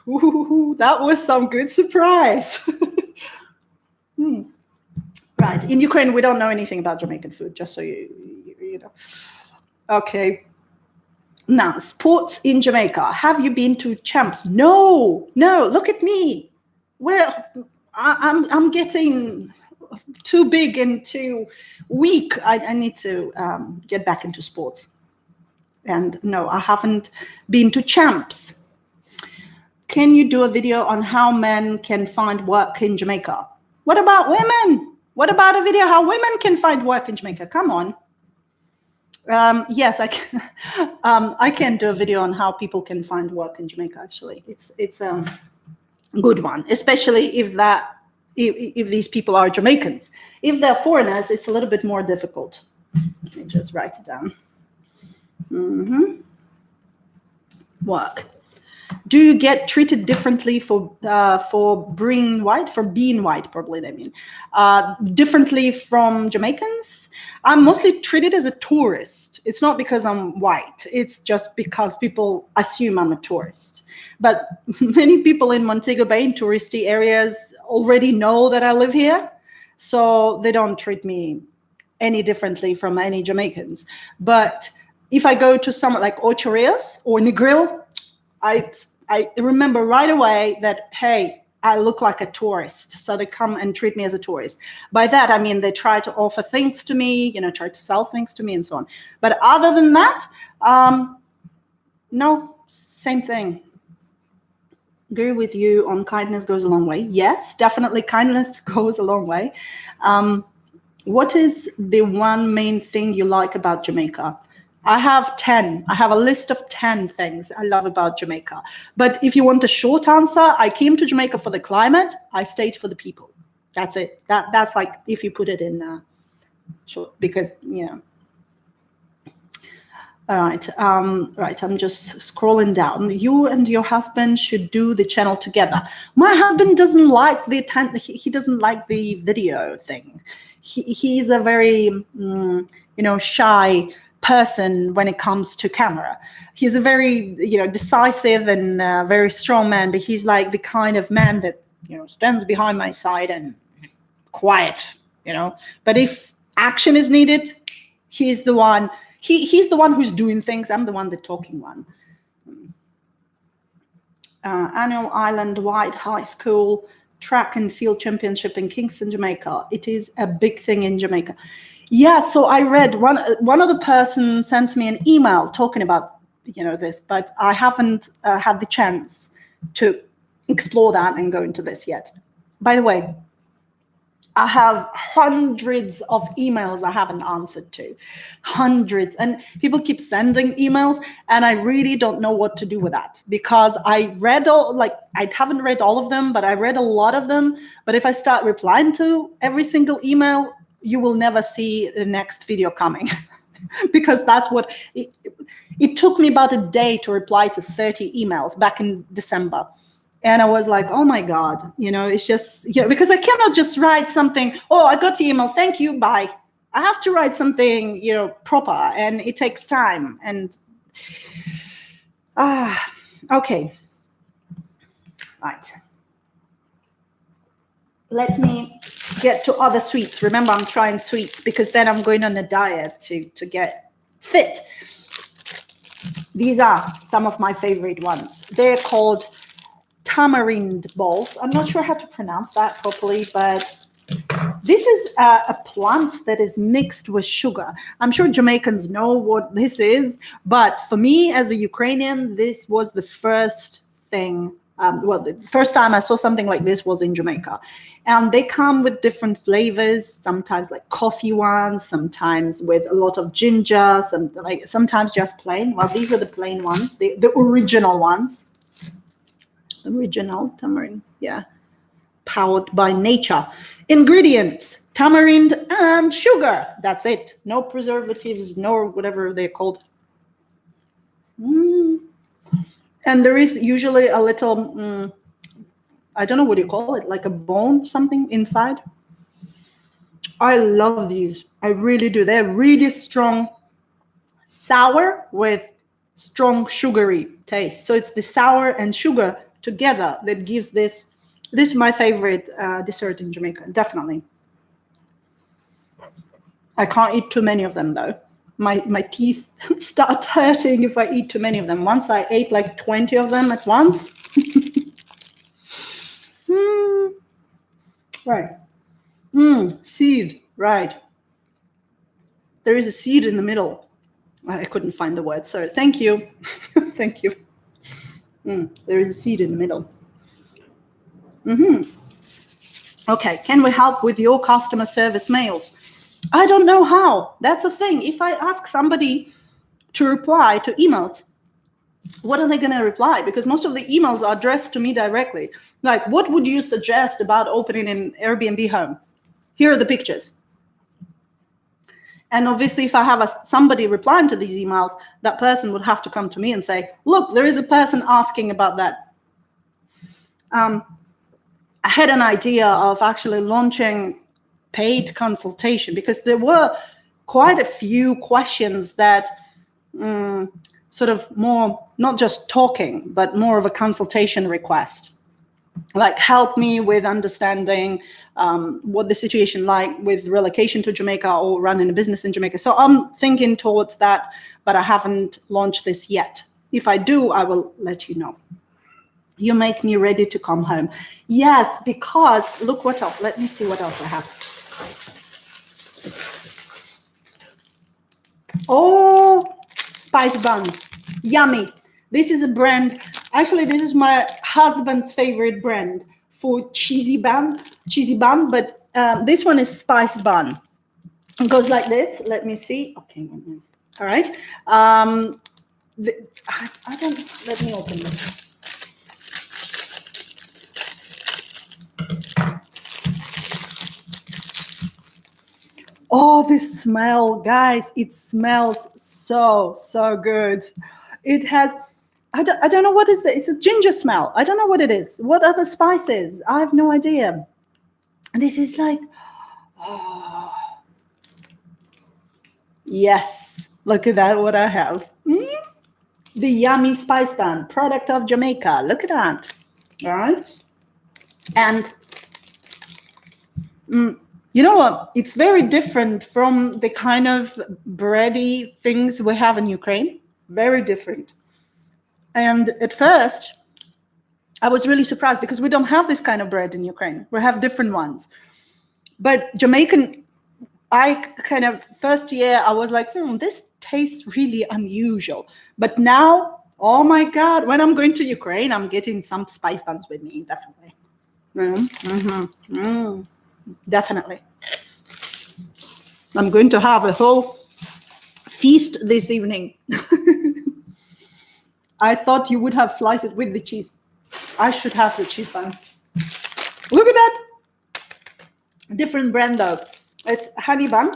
that was some good surprise. Right. In Ukraine, we don't know anything about Jamaican food, just so you know. Okay. Now, sports in Jamaica. Have you been to champs? No. Look at me. well, I'm getting too big and too weak. I need to get back into sports. And no, I haven't been to champs. Can you do a video on how men can find work in Jamaica? What about women? What about a video how women can find work in Jamaica? Come on. Yes, I can. I can do a video on how people can find work in Jamaica. Actually, it's a good one, especially if these people are Jamaicans. If they're foreigners, it's a little bit more difficult. Let me just write it down. Work. Do you get treated differently for being white? For being white, probably they mean. Differently from Jamaicans? I'm mostly treated as a tourist. It's not because I'm white. It's just because people assume I'm a tourist. But many people in Montego Bay, in touristy areas, already know that I live here. So they don't treat me any differently from any Jamaicans. But if I go to somewhere like Ocho Rios or Negril, I remember right away that, hey, I look like a tourist. So they come and treat me as a tourist. By that, I mean, they try to offer things to me, try to sell things to me and so on. But other than that, no, same thing. Agree with you on kindness goes a long way. Yes, definitely kindness goes a long way. What is the one main thing you like about Jamaica? I have 10. I have a list of 10 things I love about Jamaica. But if you want a short answer, I came to Jamaica for the climate. I stayed for the people. That's it. That's like if you put it in short, because, All right. Right. I'm just scrolling down. You and your husband should do the channel together. My husband doesn't like he doesn't like the video thing. He's a very, shy person when it comes to camera. He's a very, decisive and very strong man, but he's like the kind of man that, stands behind my side and quiet, But if action is needed, he's the one. He's the one who's doing things. I'm the one, the talking one. Annual island-wide high school track and field championship in Kingston, Jamaica. It is a big thing in Jamaica. Yeah, so I read one other person sent me an email talking about this, but I haven't had the chance to explore that and go into this yet. By the way, I have hundreds of emails I haven't answered to, hundreds, and people keep sending emails, and I really don't know what to do with that, because I haven't read all of them, but I read a lot of them. But if I start replying to every single email, you will never see the next video coming because that's what it took me about a day to reply to 30 emails back in December. And I was like, oh my God, it's just, because I cannot just write something. Oh, I got your email. Thank you. Bye. I have to write something, proper, and it takes time. And, okay. Right. Let me get to other sweets. Remember, I'm trying sweets because then I'm going on a diet to get fit. These are some of my favorite ones. They're called tamarind balls. I'm not sure how to pronounce that properly, but this is a plant that is mixed with sugar. I'm sure Jamaicans know what this is, but for me as a Ukrainian, this was the first thing. The first time I saw something like this was in Jamaica. And they come with different flavors, sometimes like coffee ones, sometimes with a lot of ginger, sometimes just plain. Well, these are the plain ones, the original ones. Original tamarind, yeah. Powered by nature. Ingredients, tamarind and sugar. That's it. No preservatives, no whatever they're called. And there is usually a little, I don't know what you call it, like a bone, something inside. I love these. I really do. They're really strong, sour with strong sugary taste. So it's the sour and sugar together that gives this is my favorite dessert in Jamaica, definitely. I can't eat too many of them though. My teeth start hurting if I eat too many of them. Once I ate like 20 of them at once. Right. Seed. Right. There is a seed in the middle. I couldn't find the word. Sorry. Thank you. Thank you. There is a seed in the middle. Okay. Can we help with your customer service mails? I don't know how. That's the thing. If I ask somebody to reply to emails, what are they going to reply? Because most of the emails are addressed to me directly. Like, what would you suggest about opening an Airbnb home? Here are the pictures. And obviously, if I have somebody replying to these emails, that person would have to come to me and say, look, there is a person asking about that. I had an idea of actually launching paid consultation because there were quite a few questions that sort of more, not just talking, but more of a consultation request. Like, help me with understanding what the situation like with relocation to Jamaica or running a business in Jamaica. So I'm thinking towards that, but I haven't launched this yet. If I do, I will let you know. You make me ready to come home. Yes, because look what else. Let me see what else I have. Oh, spice bun. Yummy. This is a brand. Actually, this is my husband's favorite brand for cheesy bun, but this one is spice bun. It goes like this. Let me see. Okay. All right. I don't, let me open this. Oh, this smell, guys, it smells so good. It has, I don't know what is this. It's a ginger smell. I don't know what it is. What other spices? I have no idea. This is like, oh, yes. Look at that, what I have. The yummy spice bun, product of Jamaica. Look at that. All right. And you know what? It's very different from the kind of bready things we have in Ukraine. Very different. And at first, I was really surprised because we don't have this kind of bread in Ukraine. We have different ones. But Jamaican, I kind of, first year, I was like, this tastes really unusual. But now, oh my God, when I'm going to Ukraine, I'm getting some spice buns with me, definitely. Definitely. I'm going to have a whole feast this evening. I thought you would have sliced it with the cheese. I should have the cheese bun. Look at that. Different brand though. It's honey bun.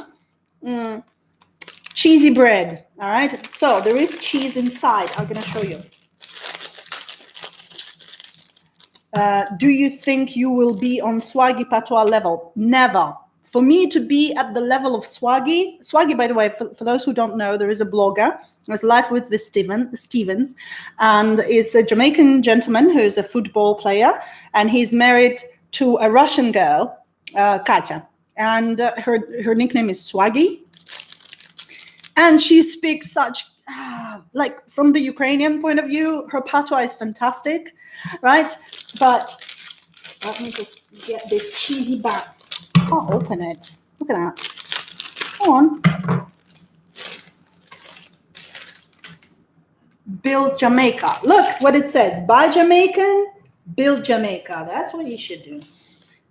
Cheesy bread. All right. So there is cheese inside. I'm going to show you. Do you think you will be on Swaggy patois level? Never. For me to be at the level of Swaggy, by the way, for those who don't know, there is a blogger. There's Life with the Stevens, and is a Jamaican gentleman who's a football player, and he's married to a Russian girl, Katya, and her nickname is Swaggy, and she speaks such, like from the Ukrainian point of view, her patois is fantastic, right? But let me just get this cheesy bun. I'll open it. Look at that. Go on. Build Jamaica. Look what it says. Buy Jamaican, build Jamaica. That's what you should do.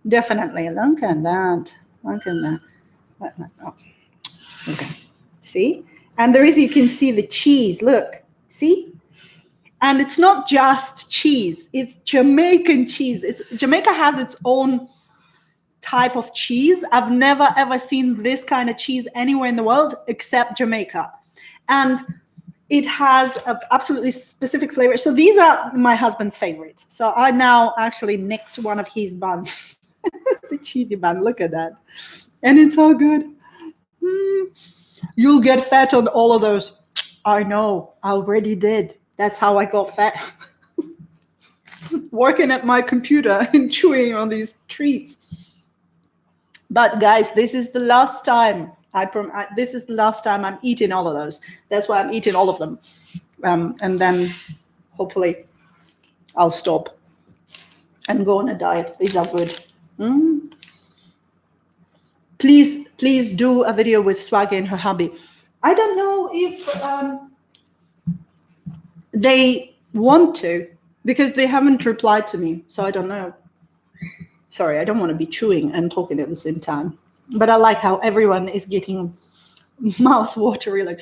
Definitely. Look at that. Look at that. Oh. Okay. See? And there is, you can see the cheese. Look. See? And it's not just cheese. It's Jamaican cheese. Jamaica has its own type of cheese. I've never ever seen this kind of cheese anywhere in the world except Jamaica. And it has an absolutely specific flavor. So these are my husband's favorite. So I now actually nicked one of his buns. The cheesy bun. Look at that. And it's so good. You'll get fat on all of those. I know. I already did. That's how I got fat. Working at my computer and chewing on these treats. But guys, this is the last time. This is the last time I'm eating all of those. That's why I'm eating all of them. And then hopefully I'll stop and go on a diet. These are good. please do a video with Swaggy and her hubby. I don't know if they want to, because they haven't replied to me, so I don't know. Sorry, I don't want to be chewing and talking at the same time. But I like how everyone is getting mouth watery, like,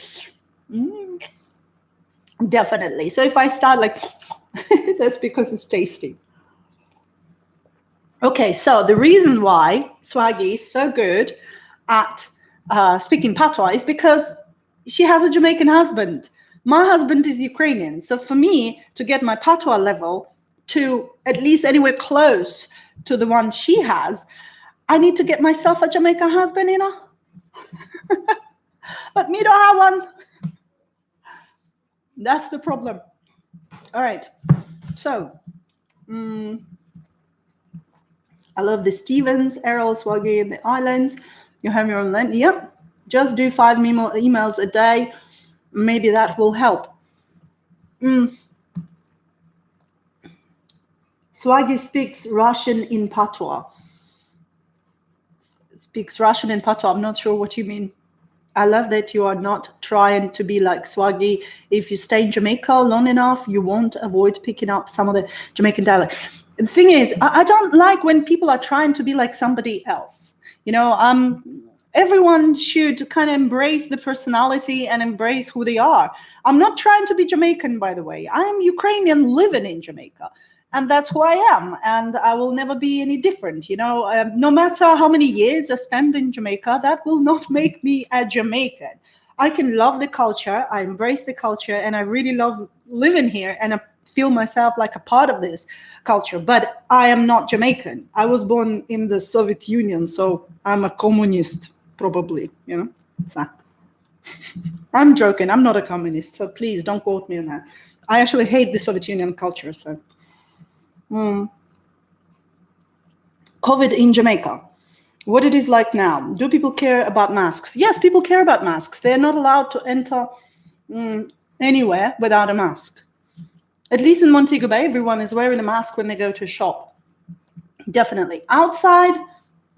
definitely. So if I start like, that's because it's tasty. Okay, so the reason why Swaggy is so good at speaking patois is because she has a Jamaican husband. My husband is Ukrainian. So for me to get my patois level to at least anywhere close to the one she has, I need to get myself a Jamaican husband, you know? But me don't have one. That's the problem. All right. So, I love the Stevens, Errol, Swaggy in the islands. You have your own land. Yep. Just do 5 emails a day. Maybe that will help. Swaggy speaks Russian in patois. Speaks Russian in patois. I'm not sure what you mean. I love that you are not trying to be like Swaggy. If you stay in Jamaica long enough, you won't avoid picking up some of the Jamaican dialect. The thing is, I don't like when people are trying to be like somebody else. You know, everyone should kind of embrace the personality and embrace who they are. I'm not trying to be Jamaican, by the way. I'm Ukrainian living in Jamaica. And that's who I am. And I will never be any different. You know, no matter how many years I spend in Jamaica, that will not make me a Jamaican. I can love the culture. I embrace the culture. And I really love living here. And I feel myself like a part of this culture. But I am not Jamaican. I was born in the Soviet Union. So I'm a communist, probably. You know, so. I'm joking. I'm not a communist. So please don't quote me on that. I actually hate the Soviet Union culture. So. COVID in Jamaica, what it is like now. Do people care about masks? Yes, people care about masks. They're not allowed to enter anywhere without a mask. At least in Montego Bay, everyone is wearing a mask when they go to a shop. Definitely. Outside,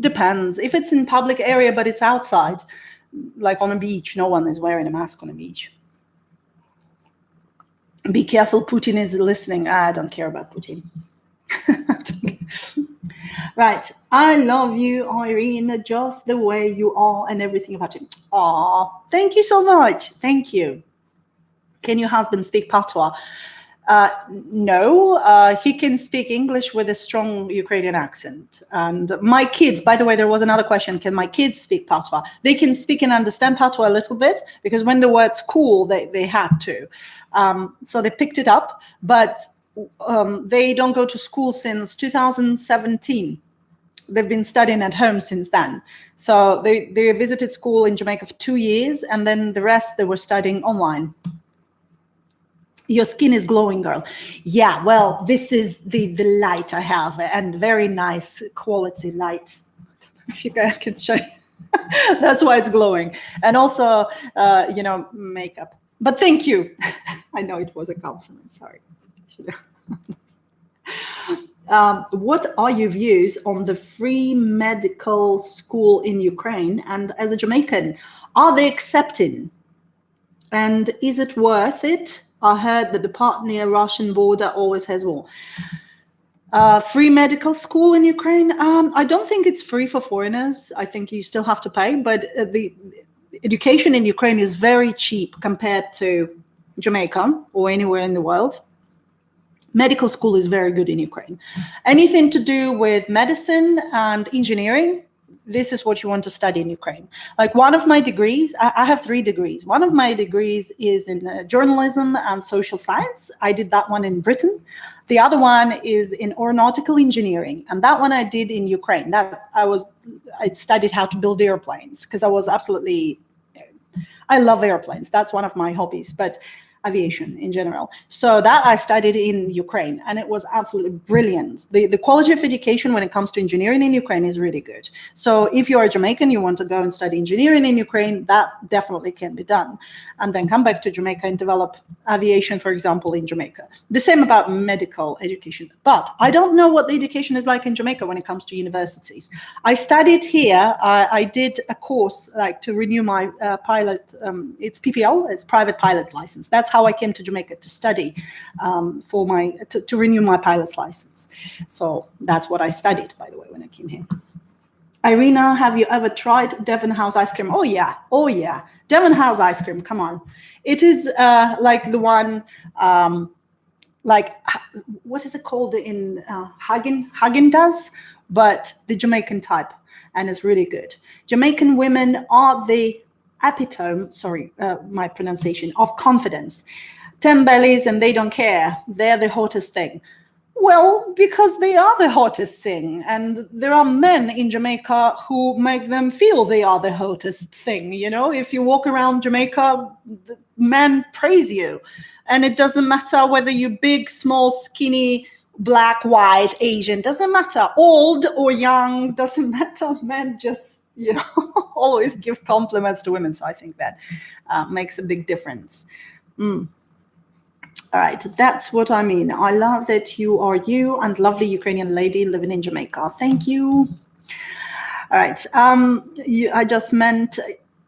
depends. If it's in public area, but it's outside, like on a beach, no one is wearing a mask on a beach. Be careful, Putin is listening. I don't care about Putin. Right. I love you, Irene, just the way you are and everything about you. Aw, thank you so much. Thank you. Can your husband speak patois? No, he can speak English with a strong Ukrainian accent. And my kids, by the way, there was another question. Can my kids speak patois? They can speak and understand patois a little bit because when the word's cool, they had to. So they picked it up, but they don't go to school since 2017. They've been studying at home since then. So they visited school in Jamaica for 2 years, and then the rest they were studying online. Your skin is glowing, girl. Yeah, well, this is the light I have, and very nice quality light. If you guys can show you. That's why it's glowing. And also, you know, makeup. But thank you. I know it was a compliment, sorry. What are your views on the free medical school in Ukraine? And as a Jamaican, are they accepting? And is it worth it? I heard that the part near Russian border always has war. Free medical school in Ukraine? I don't think it's free for foreigners. I think you still have to pay, but the education in Ukraine is very cheap compared to Jamaica or anywhere in the world. Medical school is very good in Ukraine. Anything to do with medicine and engineering, this is what you want to study in Ukraine. Like one of my degrees, I have 3 degrees. One of my degrees is in journalism and social science. I did that one in Britain. The other one is in aeronautical engineering. And that one I did in Ukraine. I studied how to build airplanes because I love airplanes. That's one of my hobbies. But aviation in general. So that I studied in Ukraine, and it was absolutely brilliant. The quality of education when it comes to engineering in Ukraine is really good. So if you are Jamaican, you want to go and study engineering in Ukraine, that definitely can be done. And then come back to Jamaica and develop aviation, for example, in Jamaica. The same about medical education. But I don't know what the education is like in Jamaica when it comes to universities. I studied here. I did a course like to renew my pilot, it's PPL, it's private pilot license. That's how I came to Jamaica to study for to renew my pilot's license. So that's what I studied, by the way, when I came here. Irina, have you ever tried Devon House ice cream? Oh yeah, Devon House ice cream. Come on, it is like the one, like what is it called in Häagen-Dazs, but the Jamaican type, and it's really good. Jamaican women are the epitome, sorry, my pronunciation, of confidence. 10 bellies and they don't care. They're the hottest thing. Well, because they are the hottest thing. And there are men in Jamaica who make them feel they are the hottest thing. You know, if you walk around Jamaica, men praise you. And it doesn't matter whether you're big, small, skinny, black, white, Asian, doesn't matter. Old or young, doesn't matter. Men just, you know, always give compliments to women. So I think that makes a big difference. All right, that's what I mean. I love that you are you and lovely Ukrainian lady living in Jamaica. Thank you. All right, I just meant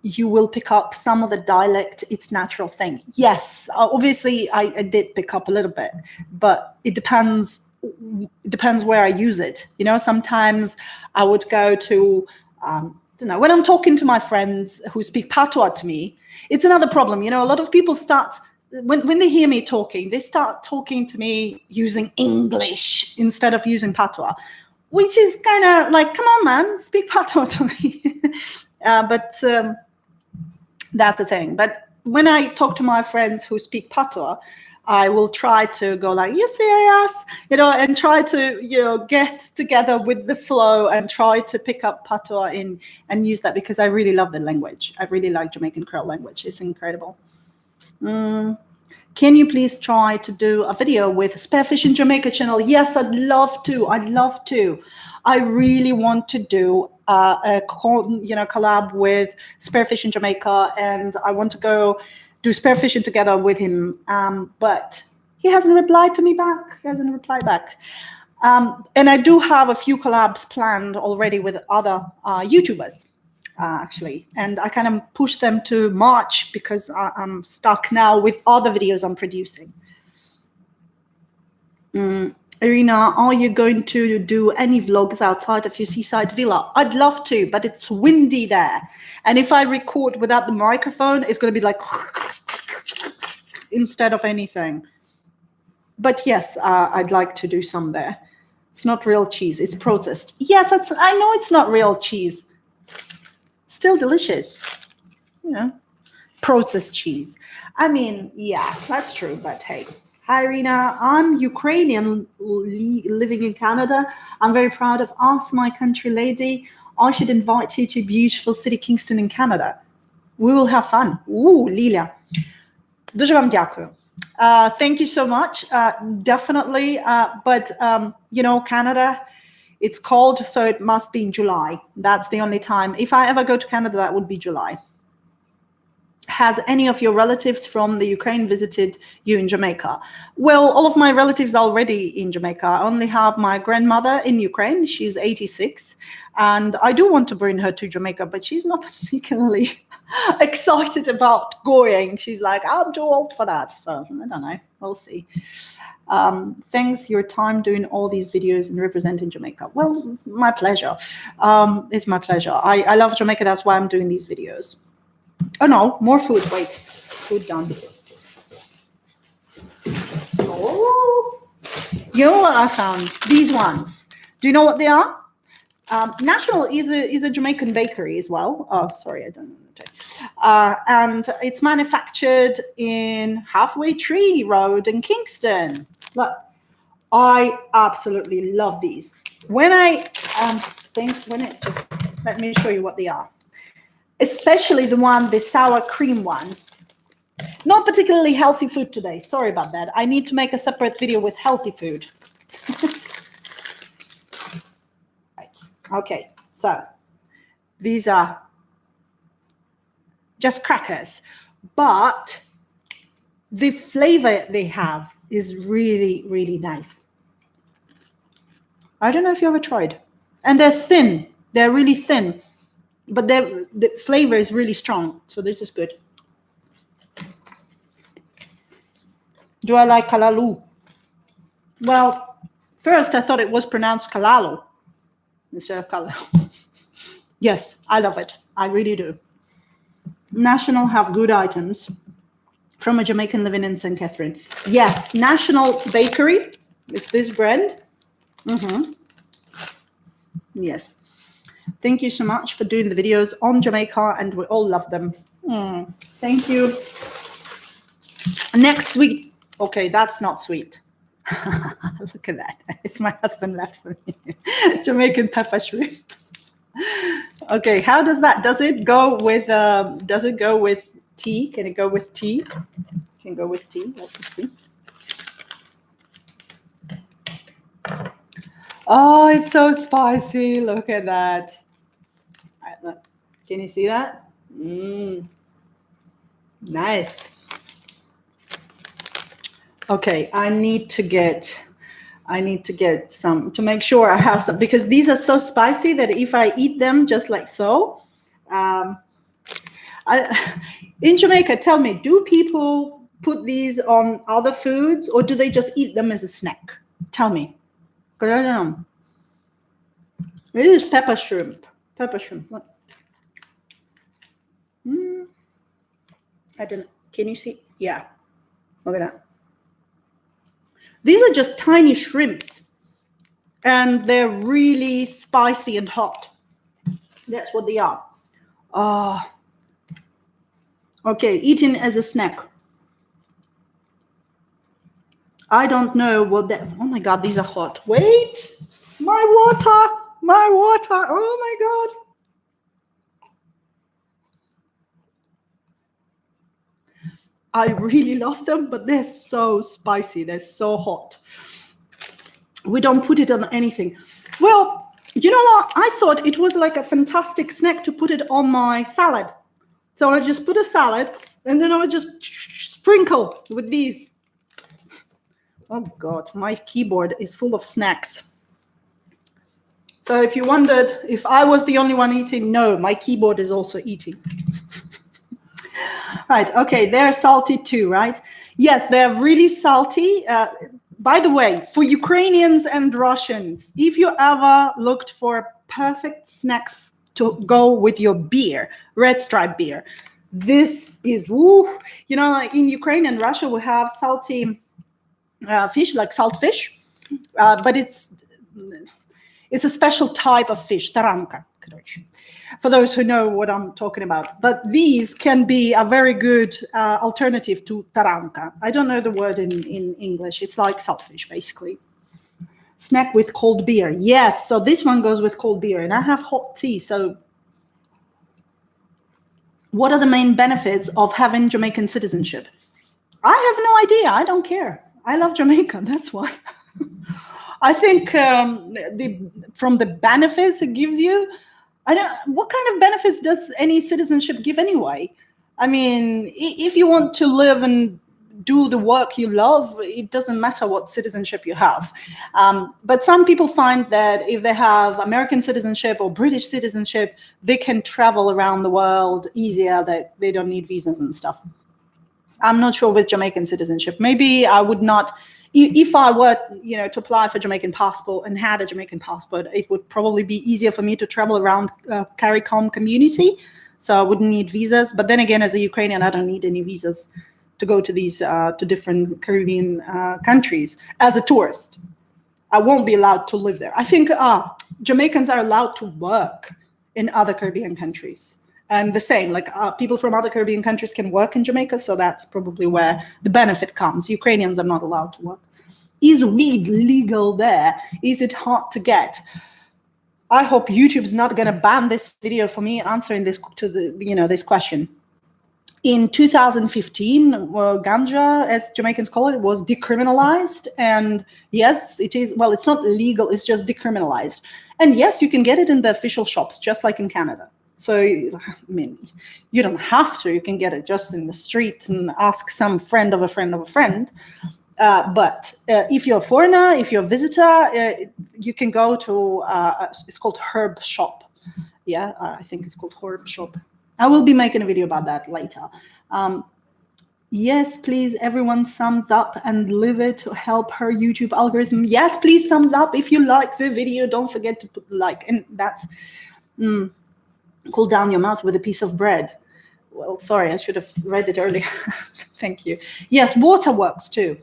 you will pick up some of the dialect. It's natural thing. Yes, obviously I did pick up a little bit, but it depends where I use it. You know, sometimes I would go to, you know, when I'm talking to my friends who speak patois to me, it's another problem. You know, a lot of people start, when they hear me talking, they start talking to me using English instead of using patois, which is kind of like, come on, man, speak patois to me. But that's the thing. But when I talk to my friends who speak patois, I will try to go like, you serious? You know, and try to, you know, get together with the flow and try to pick up patois and use that, because I really love the language. I really like Jamaican Creole language. It's incredible. Can you please try to do a video with Spearfish in Jamaica channel? Yes, I'd love to. I'd love to. I really want to do a collab with Spearfish in Jamaica, and I want to go do spearfishing together with him. But he hasn't replied to me back. He hasn't replied back. And I do have a few collabs planned already with other YouTubers. Actually, and I kind of push them to March because I'm stuck now with other videos I'm producing. Irina, are you going to do any vlogs outside of your seaside villa? I'd love to, but it's windy there. And if I record without the microphone, it's going to be like instead of anything. But yes, I'd like to do some there. It's not real cheese, it's processed. Yes, I know it's not real cheese. Still delicious, you know, processed cheese. I mean, yeah, that's true, but hey. Hi, Irina. I'm Ukrainian living in Canada. I'm very proud of us, my country lady. I should invite you to beautiful city Kingston in Canada. We will have fun. Ooh, Lilia. Дуже вам дякую. Thank you so much. Definitely. But, you know, Canada, it's cold, so it must be in July. That's the only time. If I ever go to Canada, that would be July. Has any of your relatives from the Ukraine visited you in Jamaica? Well, all of my relatives are already in Jamaica. I only have my grandmother in Ukraine. She's 86. And I do want to bring her to Jamaica, but she's not particularly excited about going. She's like, I'm too old for that. So I don't know. We'll see. Thanks your time doing all these videos and representing Jamaica. Well, it's my pleasure. It's my pleasure. I love Jamaica. That's why I'm doing these videos. Oh no, more food. Wait, food done. Oh, you know what I found? These ones. Do you know what they are? National is a Jamaican bakery as well. Oh, sorry, I don't know. And it's manufactured in Halfway Tree Road in Kingston. Look, I absolutely love these. When I let me show you what they are. Especially the sour cream one. Not particularly healthy food today. Sorry about that. I need to make a separate video with healthy food. Right. Okay. So these are just crackers, but the flavor they have is really, really nice. I don't know if you ever tried. And they're thin. They're really thin, but the flavor is really strong. So this is good. Do I like kalalu? Well, first I thought it was pronounced kalalu instead of kalalu. Yes, I love it. I really do. National have good items from a Jamaican living in St. Catherine. Yes, National Bakery is this brand. Yes. Thank you so much for doing the videos on Jamaica, and we all love them. Thank you. Next week. Okay, that's not sweet. Look at that. It's my husband left for me. Jamaican pepper shrimps. Okay, how does that? Does it go with tea? Can it go with tea? Can go with tea. Let's see. Oh, it's so spicy. Look at that. All right, look. Can you see that? Nice. Okay, I need to get some to make sure I have some, because these are so spicy that if I eat them just like so, in Jamaica, tell me, do people put these on other foods or do they just eat them as a snack? Tell me, because I don't know. It is pepper shrimp. Pepper shrimp. Look. I don't know. Can you see? Yeah. Look at that. These are just tiny shrimps, and they're really spicy and hot. That's what they are. Okay, eating as a snack. I don't know what that. Oh my God, these are hot. Wait, my water. Oh my God. I really love them, but they're so spicy. They're so hot. We don't put it on anything. Well, you know what? I thought it was like a fantastic snack to put it on my salad. So I just put a salad and then I would just sprinkle with these. Oh God, my keyboard is full of snacks. So if you wondered if I was the only one eating, no, my keyboard is also eating. Right, okay, they're salty too, right? Yes, they're really salty. By the way, for Ukrainians and Russians, if you ever looked for a perfect snack to go with your beer, Red Stripe beer, this is, woo, you know, in Ukraine and Russia, we have salty fish, like salt fish, but it's a special type of fish, taranka. For those who know what I'm talking about. But these can be a very good alternative to taranka. I don't know the word in English. It's like saltfish, basically. Snack with cold beer. Yes, so this one goes with cold beer. And I have hot tea. So what are the main benefits of having Jamaican citizenship? I have no idea. I don't care. I love Jamaica. That's why. I think from the benefits it gives you, what kind of benefits does any citizenship give anyway? I mean, if you want to live and do the work you love, it doesn't matter what citizenship you have. But some people find that if they have American citizenship or British citizenship, they can travel around the world easier, that they don't need visas and stuff. I'm not sure with Jamaican citizenship. Maybe I would not. If I were, to apply for Jamaican passport and had a Jamaican passport, it would probably be easier for me to travel aroaround CARICOM community, so I wouldn't need visas. But then again, as a Ukrainian, I don't need any visas to go to these to different Caribbean countries as a tourist. I won't be allowed to live there. I think Jamaicans are allowed to work in other Caribbean countries. And the same, like people from other Caribbean countries can work in Jamaica, so that's probably where the benefit comes. Ukrainians are not allowed to work. Is weed legal there? Is it hard to get? I hope YouTube's not going to ban this video for me answering this this question. in 2015, ganja, as Jamaicans call it, was decriminalized. And yes, it is, well, it's not legal, it's just decriminalized. And yes, you can get it in the official shops, just like in Canada. So, I mean, you don't have to, you can get it just in the street and ask some friend of a friend of a friend. But if you're a foreigner, if you're a visitor, you can go to, it's called Herb Shop. Yeah, I think it's called Herb Shop. I will be making a video about that later. Yes, please, everyone thumbs up and leave it to help her YouTube algorithm. Yes, please thumbs up if you like the video. Don't forget to put like, and that's cool down your mouth with a piece of bread. Well, sorry, I should have read it earlier. Thank you. Yes, water works too.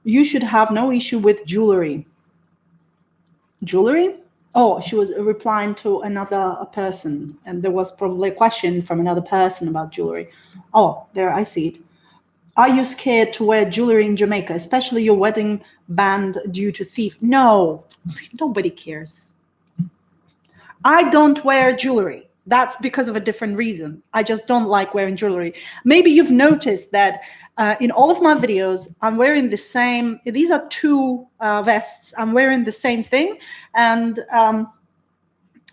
You should have no issue with jewelry. Jewelry? Oh, she was replying to another person, and there was probably a question from another person about jewelry. Oh, there, I see it. Are you scared to wear jewelry in Jamaica, especially your wedding band due to thief? No, nobody cares. I don't wear jewelry. That's because of a different reason. I just don't like wearing jewelry. Maybe you've noticed that in all of my videos, I'm wearing the same, these are two vests. I'm wearing the same thing. And I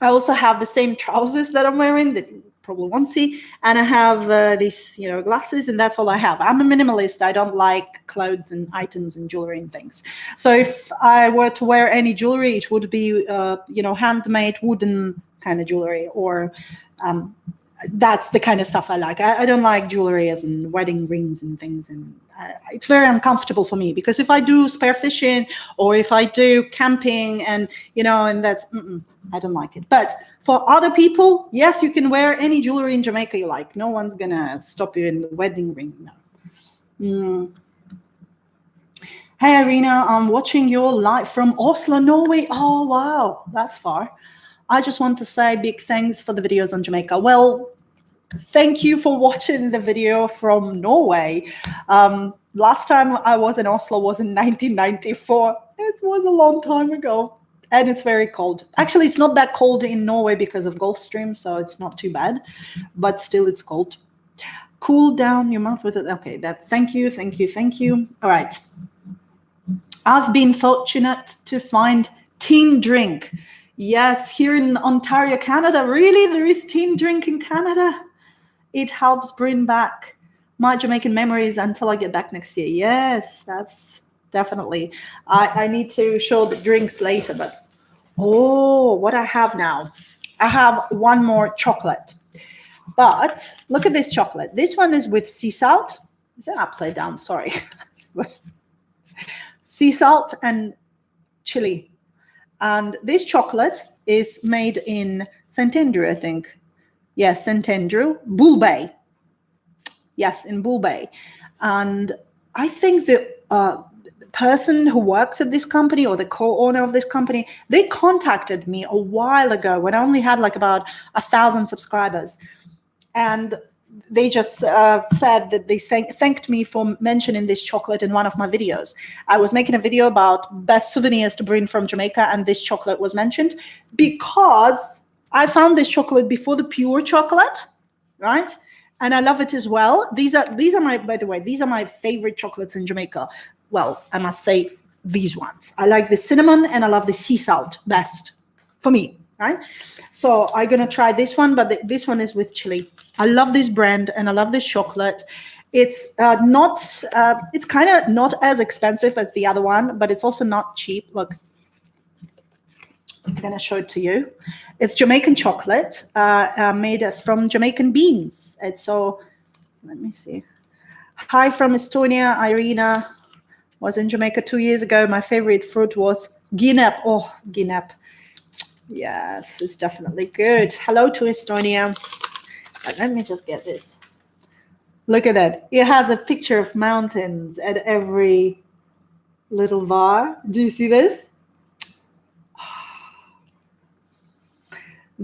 also have the same trousers that I'm wearing that you probably won't see. And I have these, glasses, and that's all I have. I'm a minimalist. I don't like clothes and items and jewelry and things. So if I were to wear any jewelry, it would be, handmade wooden kind of jewelry, or that's the kind of stuff I like. I don't like jewelry as in wedding rings and things, and it's very uncomfortable for me, because if I do spearfishing or if I do camping and and that's I don't like it. But for other people, yes, you can wear any jewelry in Jamaica you like. No one's gonna stop you in the wedding ring. No. Hey Irina, I'm watching your live from Oslo, Norway. Oh wow, that's far. I just want to say big thanks for the videos on Jamaica. Well, thank you for watching the video from Norway. Last time I was in Oslo was in 1994. It was a long time ago. And it's very cold. Actually, it's not that cold in Norway because of Gulf Stream, so it's not too bad. But still, it's cold. Cool down your mouth with it. Okay, thank you. All right. I've been fortunate to find teen drink. Yes, here in Ontario, Canada. Really? There is teen drink in Canada? It helps bring back my Jamaican memories until I get back next year. Yes, that's definitely. I need to show the drinks later, but what I have now. I have one more chocolate. But look at this chocolate. This one is with sea salt. Is that upside down? Sorry. Sea salt and chili. And this chocolate is made in St. Andrew, I think. Yes, St. Andrew, Bull Bay. Yes, in Bull Bay. And I think the person who works at this company, or the co-owner of this company, they contacted me a while ago when I only had like about 1,000 subscribers. And they just said that they thanked me for mentioning this chocolate in one of my videos. I was making a video about best souvenirs to bring from Jamaica, and this chocolate was mentioned because I found this chocolate before the pure chocolate, right? And I love it as well. These are my, by the way, these are my favorite chocolates in Jamaica. Well, I must say these ones. I like the cinnamon and I love the sea salt best for me. Right? So I'm going to try this one, but this one is with chili. I love this brand and I love this chocolate. It's it's kind of not as expensive as the other one, but it's also not cheap. Look, I'm going to show it to you. It's Jamaican chocolate made from Jamaican beans. And so, let me see. Hi from Estonia, Irina. Was in Jamaica 2 years ago. My favorite fruit was guinep. Oh, guinep. Yes, it's definitely good. Hello to Estonia. But let me just get this. Look at that. It has a picture of mountains at every little bar. Do you see this?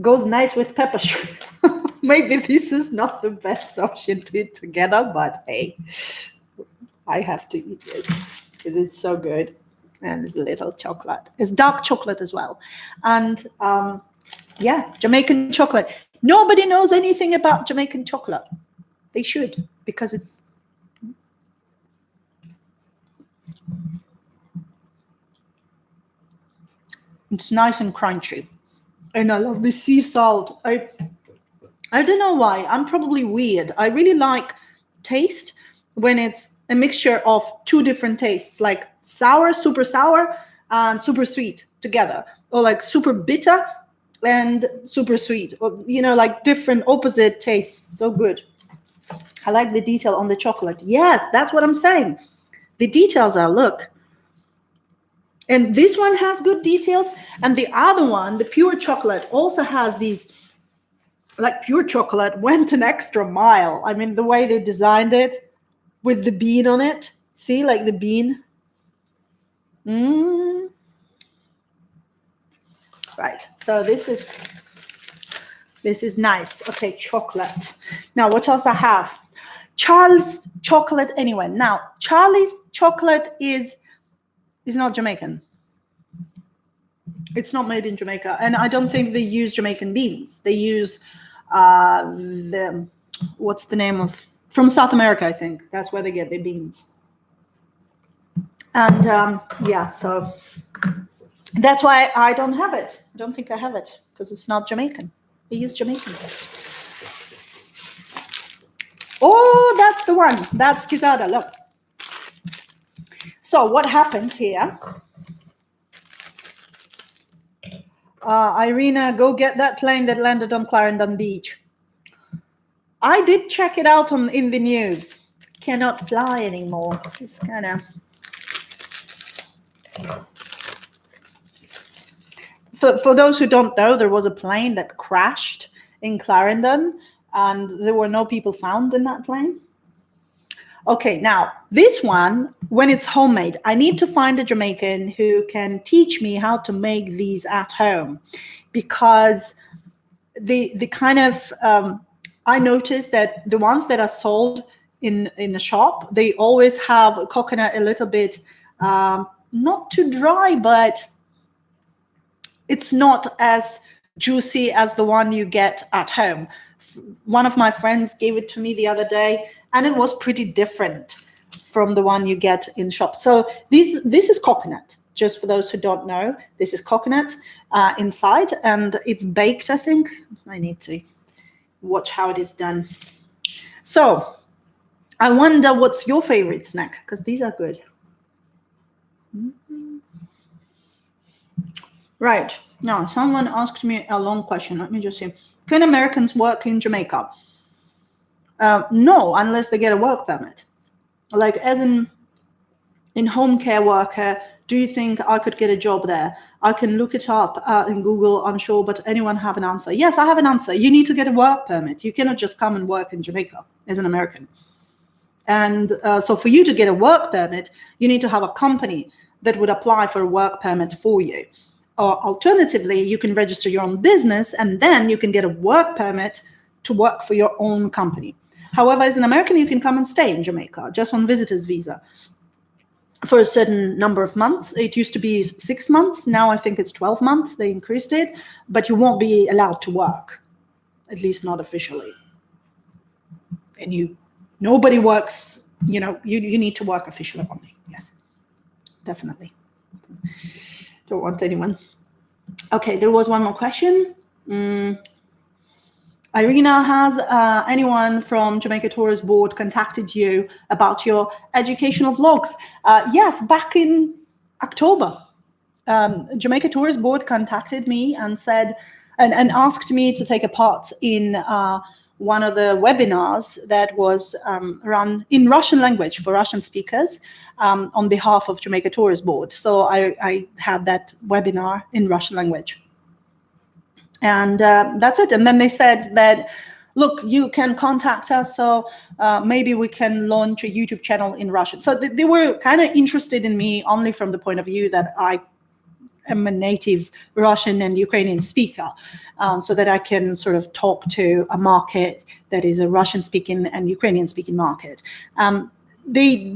Goes nice with pepper shrimp. Maybe this is not the best option to eat together, but hey, I have to eat this because it's so good. And there's a little chocolate. It's dark chocolate as well. And yeah, Jamaican chocolate. Nobody knows anything about Jamaican chocolate. They should, because it's nice and crunchy. And I love the sea salt. I don't know why. I'm probably weird. I really like taste when it's a mixture of two different tastes, like sour, super sour, and super sweet together, or like super bitter and super sweet, or, you know, like different opposite tastes. So good. I like the detail on the chocolate. Yes, that's what I'm saying. The details are, look. And this one has good details. And the other one, the pure chocolate, also has these, like pure chocolate went an extra mile. I mean, the way they designed it with the bean on it. See, like the bean. Right. So this is nice. Okay, chocolate. Now, what else I have? Charles chocolate anyway. Now, Charlie's chocolate is not Jamaican. It's not made in Jamaica. And I don't think they use Jamaican beans. They use what's the name of, from South America, I think. That's where they get their beans. And yeah, so that's why I don't have it. I don't think I have it, because it's not Jamaican. They use Jamaican. Oh, that's the one. That's Kizada. Look. So what happens here? Irina, go get that plane that landed on Clarendon Beach. I did check it out in the news. Cannot fly anymore. It's kind of... For those who don't know, there was a plane that crashed in Clarendon, and there were no people found in that plane. Okay, now this one, when it's homemade, I need to find a Jamaican who can teach me how to make these at home, because the kind of I noticed that the ones that are sold in the shop, they always have coconut a little bit not too dry, but it's not as juicy as the one you get at home. One of my friends gave it to me the other day, and it was pretty different from the one you get in shops. So this is coconut, just for those who don't know. This is coconut inside, and it's baked, I think. I need to watch how it is done. So I wonder what's your favorite snack, because these are good. Right. Now, someone asked me a long question. Let me just see. Can Americans work in Jamaica? No, unless they get a work permit. Like, as in home care worker, do you think I could get a job there? I can look it up in Google, I'm sure, but anyone have an answer? Yes, I have an answer. You need to get a work permit. You cannot just come and work in Jamaica as an American. And so for you to get a work permit, you need to have a company that would apply for a work permit for you. Or alternatively, you can register your own business, and then you can get a work permit to work for your own company. However, as an American, you can come and stay in Jamaica just on visitor's visa for a certain number of months. It used to be 6 months. Now I think it's 12 months. They increased it, but you won't be allowed to work, at least not officially. And nobody works, you need to work officially only. Yes, definitely. Don't want anyone. Okay, there was one more question. Irina, has anyone from Jamaica Tourist Board contacted you about your educational vlogs? Yes, back in October, Jamaica Tourist Board contacted me and said, and asked me to take a part in one of the webinars that was run in Russian language for Russian speakers on behalf of Jamaica Tourist Board. So I had that webinar in Russian language. And that's it. And then they said that, look, you can contact us, so maybe we can launch a YouTube channel in Russian. So they were kind of interested in me only from the point of view that I am a native Russian and Ukrainian speaker, so that I can sort of talk to a market that is a Russian-speaking and Ukrainian-speaking market. They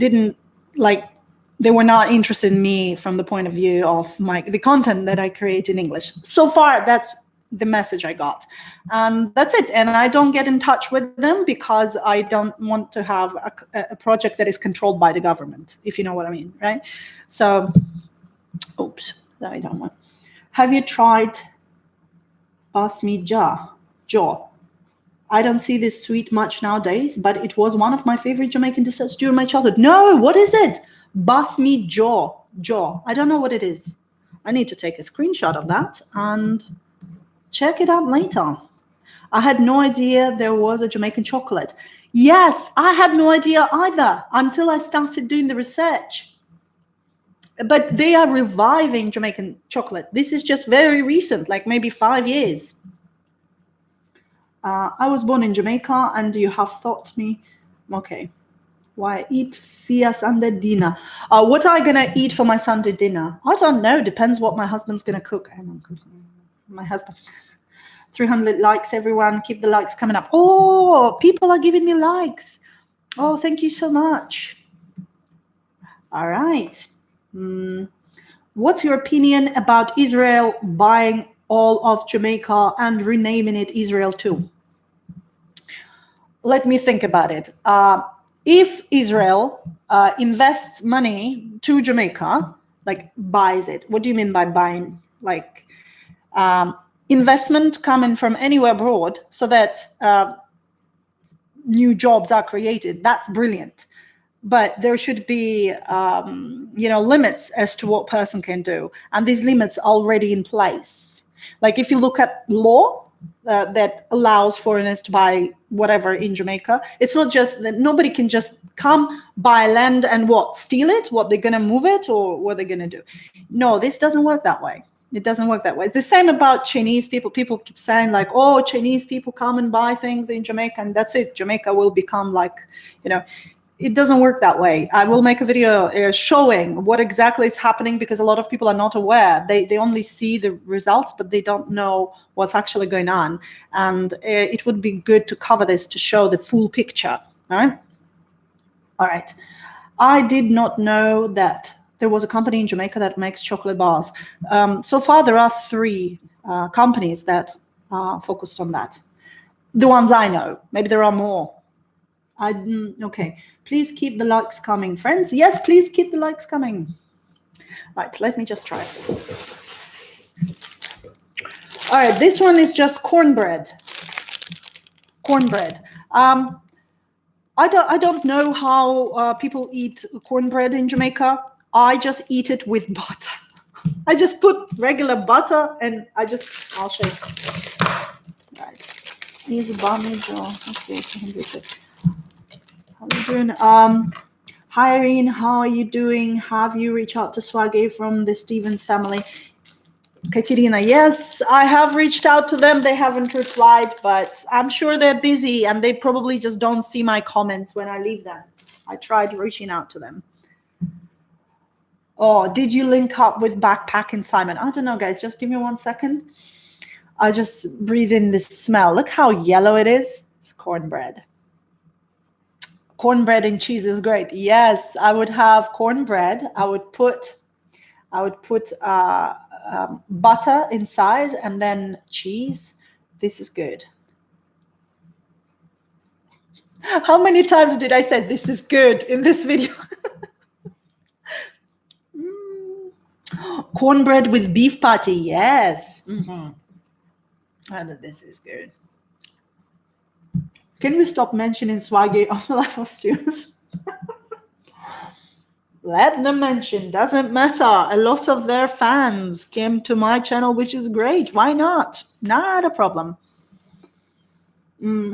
were not interested in me from the point of view of the content that I create in English. So far, that's the message I got. And that's it. And I don't get in touch with them because I don't want to have a project that is controlled by the government, if you know what I mean, right? So, oops, I don't want. Have you tried basmi jaw? I don't see this sweet much nowadays, but it was one of my favorite Jamaican desserts during my childhood. No, what is it? Basmi jaw. I don't know what it is. I need to take a screenshot of that and check it out later. I had no idea there was a Jamaican chocolate. Yes, I had no idea either until I started doing the research. But they are reviving Jamaican chocolate. This is just very recent, like maybe 5 years. I was born in Jamaica, and you have taught me, okay, why eat for Sunday dinner? What am I gonna eat for my Sunday dinner? I don't know. Depends what my husband's gonna cook. And I'm cooking. My husband. 300 likes, everyone. Keep the likes coming up. Oh, people are giving me likes. Oh, thank you so much. All right. What's your opinion about Israel buying all of Jamaica and renaming it Israel too? Let me think about it. If Israel invests money to Jamaica, like buys it, what do you mean by buying? Like investment coming from anywhere abroad so that new jobs are created. That's brilliant. But there should be, limits as to what person can do. And these limits are already in place. Like if you look at law that allows foreigners to buy whatever in Jamaica, it's not just that nobody can just come buy land and steal it? What, they're going to move it or what they're going to do? No, this doesn't work that way. It doesn't work that way. The same about Chinese people. People keep saying like, oh, Chinese people come and buy things in Jamaica and that's it. Jamaica will become like, it doesn't work that way. I will make a video showing what exactly is happening because a lot of people are not aware. They only see the results, but they don't know what's actually going on. And it would be good to cover this to show the full picture. All right. I did not know that there was a company in Jamaica that makes chocolate bars. So far, there are 3 companies that are focused on that. The ones I know. Maybe there are more. Okay, please keep the likes coming, friends. Yes, please keep the likes coming. Right, let me just try. All right, this one is just cornbread. I don't know how people eat cornbread in Jamaica. I just eat it with butter. I just put regular butter and I'll show you. Right, here's a barmaid. Okay, how are you doing? Hi, Irene. How are you doing? Have you reached out to Swaggy from the Stevens family? Katerina, yes, I have reached out to them. They haven't replied, but I'm sure they're busy and they probably just don't see my comments when I leave them. I tried reaching out to them. Oh, did you link up with Backpack and Simon? I don't know, guys. Just give me 1 second. I just breathe in this smell. Look how yellow it is. It's cornbread. Cornbread and cheese is great. Yes, I would have cornbread. I would put butter inside and then cheese. This is good. How many times did I say this is good in this video? Cornbread with beef patty. Yes. And this is good. Can we stop mentioning Swaggy on the Life of Students? Let them mention, doesn't matter. A lot of their fans came to my channel, which is great. Why not? Not a problem.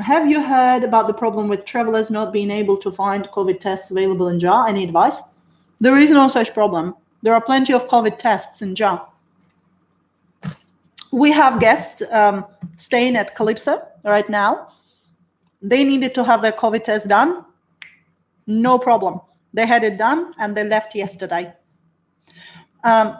Have you heard about the problem with travelers not being able to find COVID tests available in JAR? Any advice? There is no such problem. There are plenty of COVID tests in JAR. We have guests staying at Calypso right now. They needed to have their COVID test done. No problem. They had it done and they left yesterday. I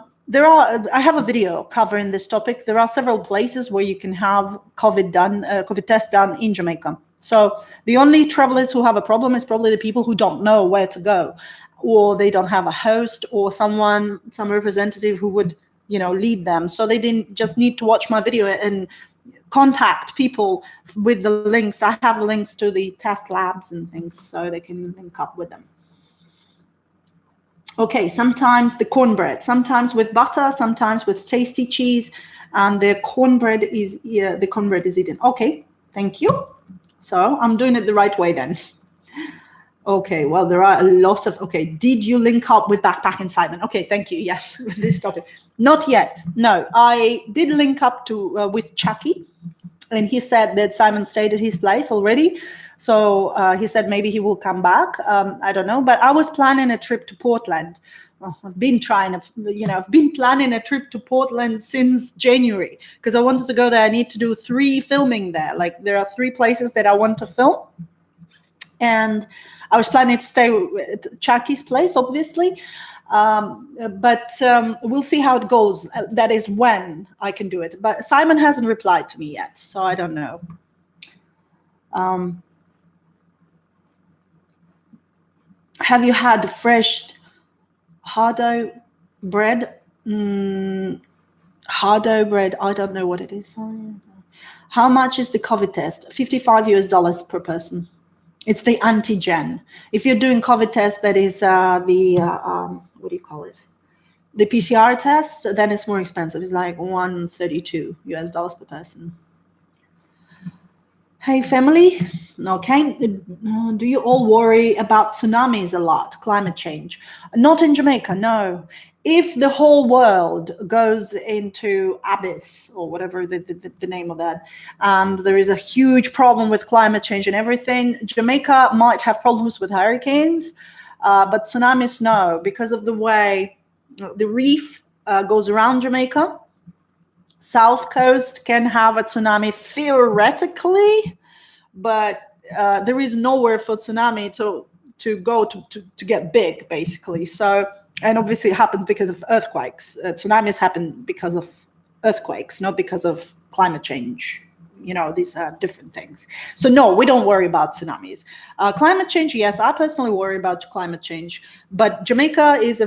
have a video covering this topic. There are several places where you can have COVID test done in Jamaica. So the only travelers who have a problem is probably the people who don't know where to go, or they don't have a host or some representative who would lead them. So they didn't just need to watch my video and contact people with the links. I have links to the test labs and things so they can link up with them. Okay, sometimes the cornbread, sometimes with butter, sometimes with tasty cheese, and the cornbread is eaten. Okay, thank you. So I'm doing it the right way then. Okay, well, there are a lot of, okay, did you link up with Backpacking Simon? Okay, thank you, yes, this topic. Not yet, no. I did link up to with Chucky, and he said that Simon stayed at his place already. So he said maybe he will come back. I don't know, but I was planning a trip to Portland. Well, I've been planning a trip to Portland since January because I wanted to go there. I need to do 3 filming there. Like there are 3 places that I want to film. And I was planning to stay at Chucky's place, obviously. But we'll see how it goes. That is when I can do it. But Simon hasn't replied to me yet, so I don't know. Have you had fresh hardo bread? Hardo bread, I don't know what it is. How much is the COVID test? $55 per person. It's the antigen. If you're doing COVID test, that is what do you call it? The PCR test, then it's more expensive. It's like $132 per person. Hey, family. Okay. Do you all worry about tsunamis a lot, climate change? Not in Jamaica, no. If the whole world goes into abyss or whatever the name of that, and there is a huge problem with climate change and everything, Jamaica might have problems with hurricanes, but tsunamis, no, because of the way the reef goes around Jamaica. South Coast can have a tsunami theoretically, but there is nowhere for tsunami to go to get big, basically. So, and obviously it happens because of earthquakes. Tsunamis happen because of earthquakes, not because of climate change. These are different things. So no, we don't worry about tsunamis. Climate change, yes, I personally worry about climate change. But Jamaica is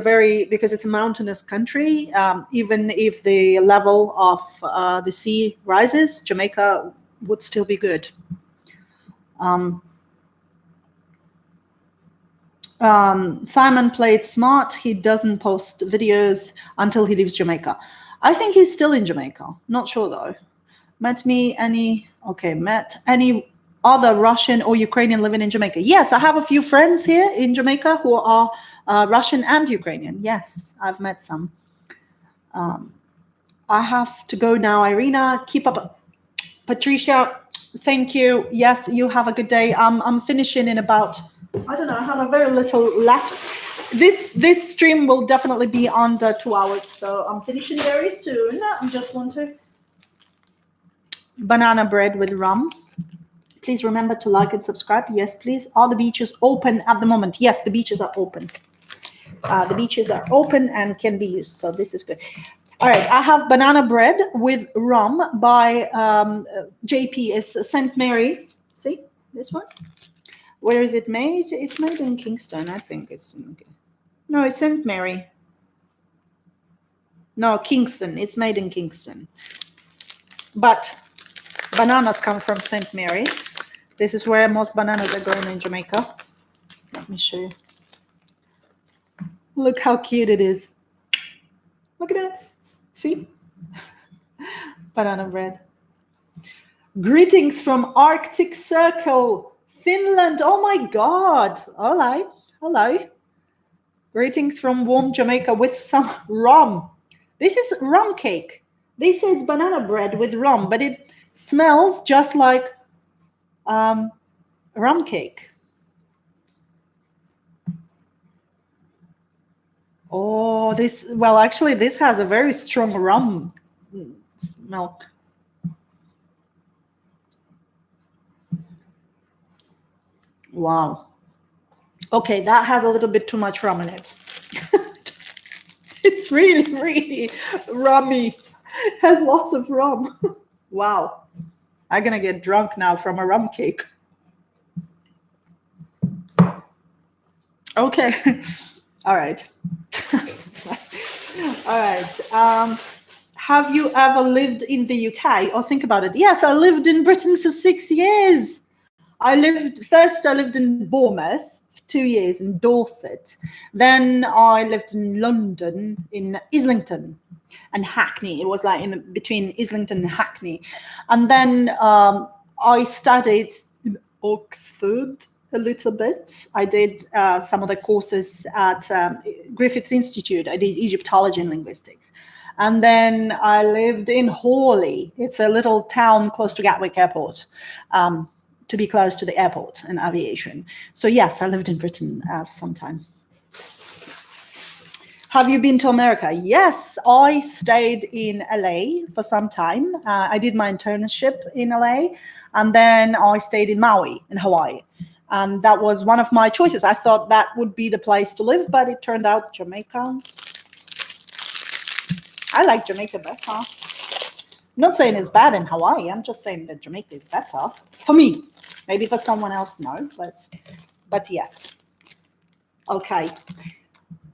because it's a mountainous country, even if the level of the sea rises, Jamaica would still be good. Simon played smart. He doesn't post videos until he leaves Jamaica. I think he's still in Jamaica. Not sure though. Met any other Russian or Ukrainian living in Jamaica? Yes, I have a few friends here in Jamaica who are Russian and Ukrainian. Yes, I've met some. I have to go now, Irina. Keep up. Patricia, thank you. Yes, you have a good day. I'm finishing in about, I don't know, I have a very little left. This stream will definitely be under 2 hours, so I'm finishing very soon. I just want to banana bread with rum. Please remember to like and subscribe. Yes, please. Are the beaches open at the moment? Yes, the beaches are open. The beaches are open and can be used, so this is good. All right, I have banana bread with rum by JP. It's St. Mary's. See this one? Where is it made? It's made in Kingston, I think. It's St. Mary. No, Kingston. It's made in Kingston. But bananas come from St. Mary. This is where most bananas are grown in Jamaica. Let me show you. Look how cute it is. Look at that. See? Banana bread. Greetings from Arctic Circle, Finland. Oh my God. Hello. Greetings from warm Jamaica with some rum. This is rum cake. They say it's banana bread with rum, but it smells just like rum cake. Oh, this has a very strong rum smell. Wow. Okay, that has a little bit too much rum in it. It's really, really rummy. It has lots of rum. Wow. I'm going to get drunk now from a rum cake. Okay. All right. All right. Have you ever lived in the UK? Or think about it. Yes, I lived in Britain for 6 years. I lived in Bournemouth for 2 years in Dorset. Then I lived in London, in Islington and Hackney. It was like between Islington and Hackney. And then I studied in Oxford a little bit. I did some of the courses at Griffith Institute. I did Egyptology and linguistics. And then I lived in Hawley. It's a little town close to Gatwick Airport, to be close to the airport and aviation. So yes, I lived in Britain for some time. Have you been to America? Yes, I stayed in LA for some time. I did my internship in LA, and then I stayed in Maui in Hawaii. And that was one of my choices. I thought that would be the place to live, but it turned out Jamaica. I like Jamaica better. I'm not saying it's bad in Hawaii. I'm just saying that Jamaica is better for me. Maybe for someone else, no, but yes. Okay.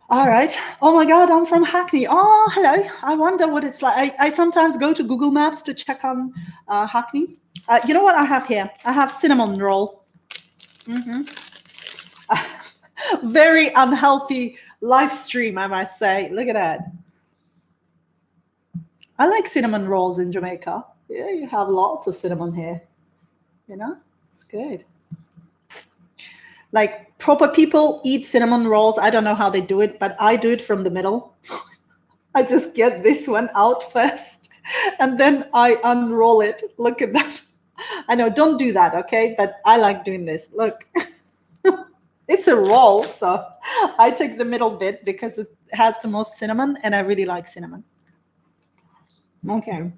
All right. Oh my God, I'm from Hackney. Oh, hello. I wonder what it's like. I sometimes go to Google Maps to check on Hackney. You know what I have here? I have cinnamon roll. Very unhealthy live stream, I must say. Look at that. I like cinnamon rolls in Jamaica. Yeah, you have lots of cinnamon here. You know, it's good. Like proper people eat cinnamon rolls. I don't know how they do it, but I do it from the middle. I just get this one out first, and then I unroll it. Look at that. I know, don't do that, okay? But I like doing this. Look, it's a roll, so I take the middle bit because it has the most cinnamon, and I really like cinnamon. Okay.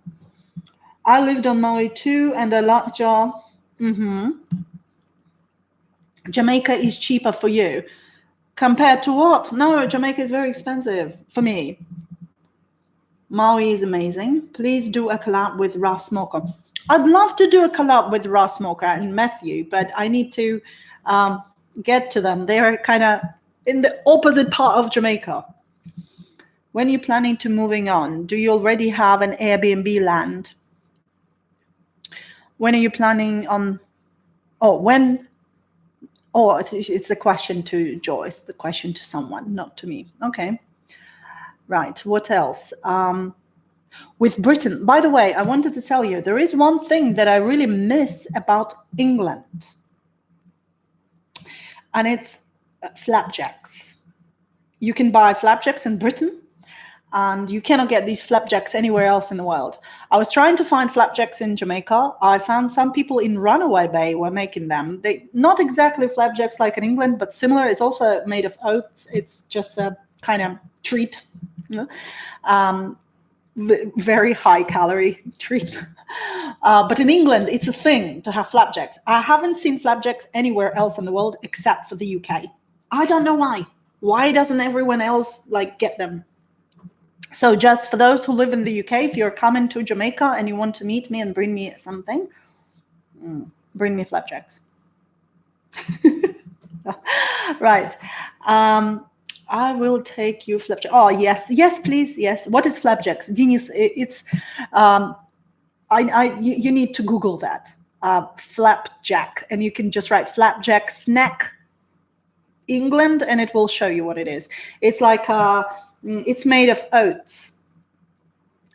I lived on Maui too, and a lockjaw. Jamaica is cheaper for you. Compared to what? No, Jamaica is very expensive for me. Maui is amazing. Please do a collab with Ras Smoker. I'd love to do a collab with Ras Smoker and Matthew, but I need to get to them. They are kind of in the opposite part of Jamaica. When are you planning to moving on? Do you already have an Airbnb land? When are you planning on? It's a question to Joyce, the question to someone, not to me. Okay. Right. What else? With Britain, by the way, I wanted to tell you, there is one thing that I really miss about England. And it's flapjacks. You can buy flapjacks in Britain, and you cannot get these flapjacks anywhere else in the world. I was trying to find flapjacks in Jamaica. I found some people in Runaway Bay were making them. They not exactly flapjacks like in England, but similar. It's also made of oats. It's just a kind of treat. You know? Very high calorie treat. But in England, it's a thing to have flapjacks. I haven't seen flapjacks anywhere else in the world except for the UK. I don't know why. Why doesn't everyone else get them? So just for those who live in the UK, if you're coming to Jamaica and you want to meet me and bring me something, bring me flapjacks. Right. I will take you flapjack. Oh, yes. Yes, please. Yes. What is flapjacks? Genius. It's, you need to Google that. Flapjack. And you can just write flapjack snack England, and it will show you what it is. It's like, it's made of oats.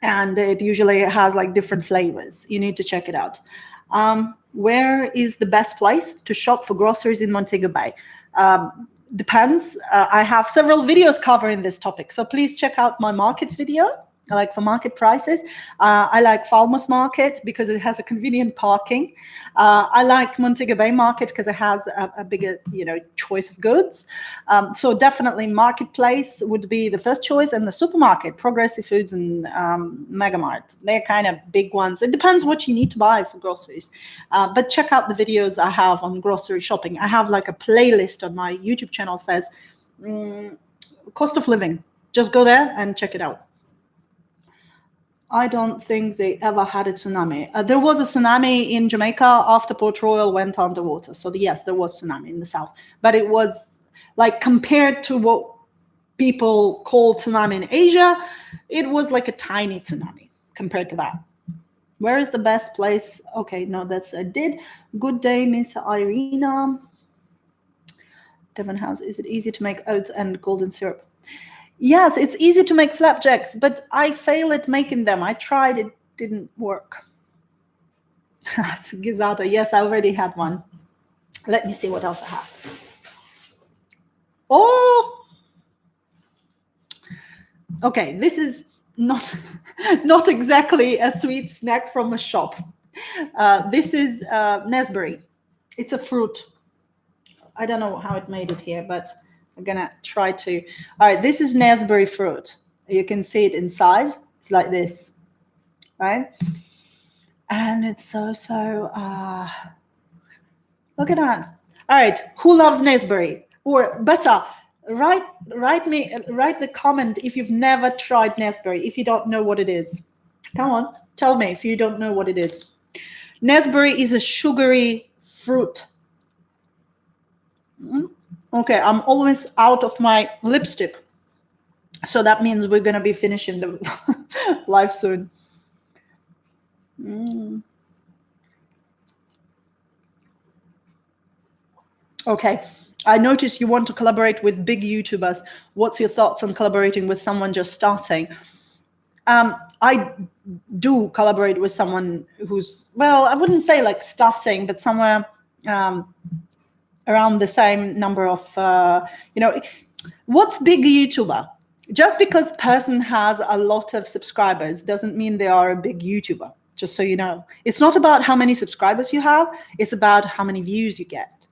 And it usually has different flavors. You need to check it out. Where is the best place to shop for groceries in Montego Bay? Depends. I have several videos covering this topic, so please check out my market video. I like for market prices. I like Falmouth Market because it has a convenient parking. I like Montego Bay Market because it has a bigger, choice of goods. So definitely Marketplace would be the first choice, and the supermarket, Progressive Foods and Megamart. They're kind of big ones. It depends what you need to buy for groceries. But check out the videos I have on grocery shopping. I have a playlist on my YouTube channel says cost of living. Just go there and check it out. I don't think they ever had a tsunami. There was a tsunami in Jamaica after Port Royal went underwater. So yes, there was tsunami in the south, but it was compared to what people call tsunami in Asia, it was like a tiny tsunami compared to that. Where is the best place? Okay, no, that's I did. Good day, Miss Irina. Devon House, is it easy to make oats and golden syrup? Yes, it's easy to make flapjacks, but I fail at making them. I tried, it didn't work. It's gizzata. Yes, I already had one. Let me see what else I have. Oh, okay, this is not exactly a sweet snack from a shop. This is Nesberry. It's a fruit. I don't know how it made it here, but I'm gonna try to. All right, this is Nesberry fruit. You can see it inside. It's like this, right? And it's so look at that. All right, who loves Nesberry? Or better, write the comment if you've never tried Nesberry, if you don't know what it is. Come on, tell me if you don't know what it is. Nesberry is a sugary fruit. Okay, I'm always out of my lipstick. So that means we're going to be finishing the live soon. Okay, I noticed you want to collaborate with big YouTubers. What's your thoughts on collaborating with someone just starting? I do collaborate with someone who's, well, I wouldn't say like starting, but somewhere around the same number of, what's big YouTuber? Just because person has a lot of subscribers doesn't mean they are a big YouTuber, just so you know. It's not about how many subscribers you have, it's about how many views you get.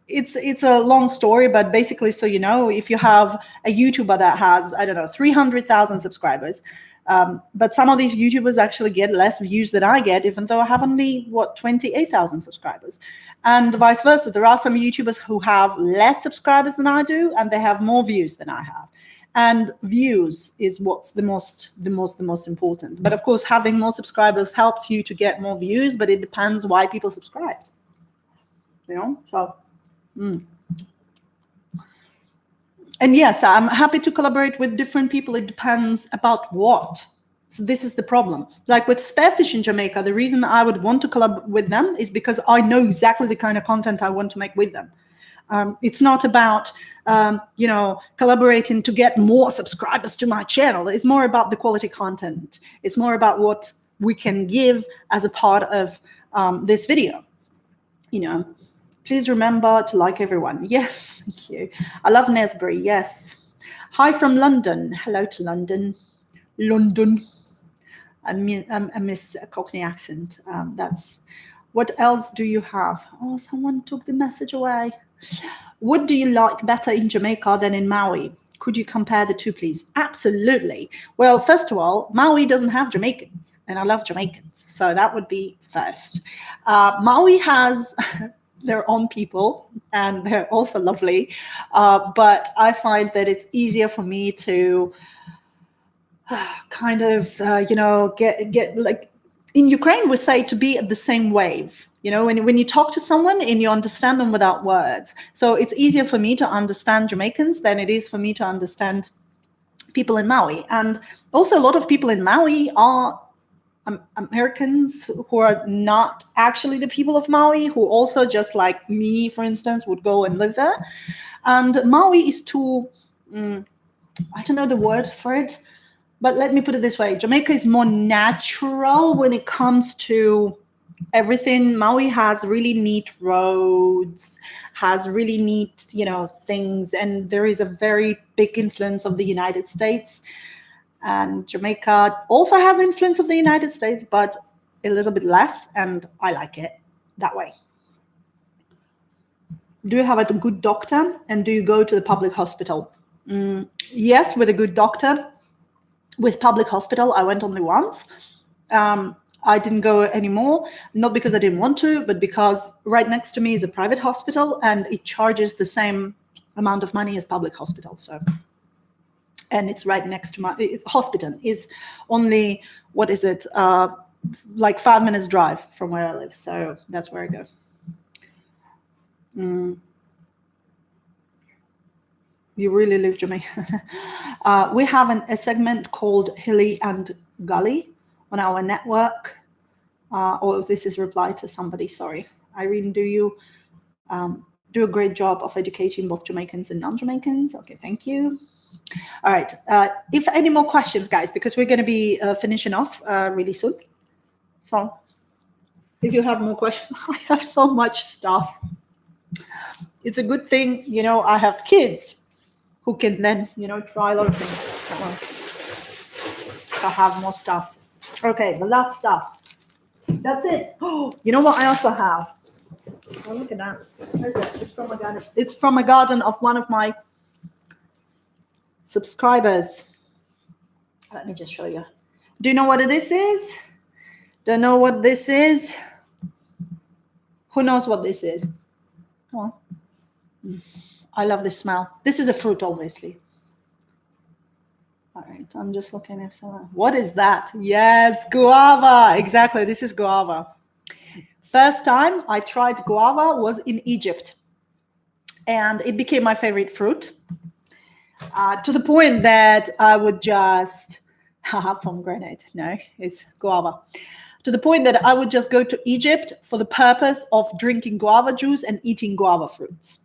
It's a long story, but basically, so you know, if you have a YouTuber that has, I don't know, 300,000 subscribers, but some of these YouTubers actually get less views than I get, even though I have only, 28,000 subscribers. And vice versa. There are some YouTubers who have less subscribers than I do, and they have more views than I have. And views is what's the most important. But of course, having more subscribers helps you to get more views, but it depends why people subscribed. You know, so. And yes, I'm happy to collaborate with different people. It depends about what. So this is the problem. Like with Spearfish in Jamaica, the reason I would want to collab with them is because I know exactly the kind of content I want to make with them. It's not about, collaborating to get more subscribers to my channel. It's more about the quality content. It's more about what we can give as a part of this video, you know. Please remember to like everyone. Yes, thank you. I love Nesbury. Yes. Hi from London. Hello to London. London. I miss a Cockney accent. That's. What else do you have? Oh, someone took the message away. What do you like better in Jamaica than in Maui? Could you compare the two, please? Absolutely. Well, first of all, Maui doesn't have Jamaicans, and I love Jamaicans. So that would be first. Maui has their own people, and they're also lovely. But I find that it's easier for me to kind of, get like in Ukraine, we say to be at the same wave. You know, when you talk to someone and you understand them without words. So it's easier for me to understand Jamaicans than it is for me to understand people in Maui. And also a lot of people in Maui are Americans who are not actually the people of Maui, who also, just like me, for instance, would go and live there. And Maui is too, I don't know the word for it, but let me put it this way. Jamaica is more natural when it comes to everything. Maui has really neat roads, has really neat, things. And there is a very big influence of the United States. And Jamaica also has influence of the United States, but a little bit less. And I like it that way. Do you have a good doctor? And do you go to the public hospital? Yes, with a good doctor. With public hospital, I went only once. I didn't go anymore, not because I didn't want to, but because right next to me is a private hospital and it charges the same amount of money as public hospital. So, and it's right next to hospital is only, what is it? Like 5 minutes drive from where I live. So that's where I go. You really live Jamaica. We have a segment called Hilly and Gully on our network. Oh, this is reply to somebody. Sorry, Irene. Do you do a great job of educating both Jamaicans and non-Jamaicans? Okay, thank you. All right. If any more questions, guys, because we're going to be finishing off really soon. So if you have more questions, I have so much stuff. It's a good thing, you know, I have kids who can then, you know, try a lot of things. I have more stuff. Okay, the last stuff. That's it. Oh, you know what I also have? Oh, look at that. Where's it? It's from a garden. It's from a garden of one of my subscribers. Let me just show you. Do you know what this is? Don't know what this is? Who knows what this is? Oh. I love the smell. This is a fruit, obviously. All right, I'm just looking at some. What is that? Yes, guava. Exactly, this is guava. First time I tried guava was in Egypt, and it became my favorite fruit to the point that I would just pomegranate. No, it's guava. To the point that I would just go to Egypt for the purpose of drinking guava juice and eating guava fruits.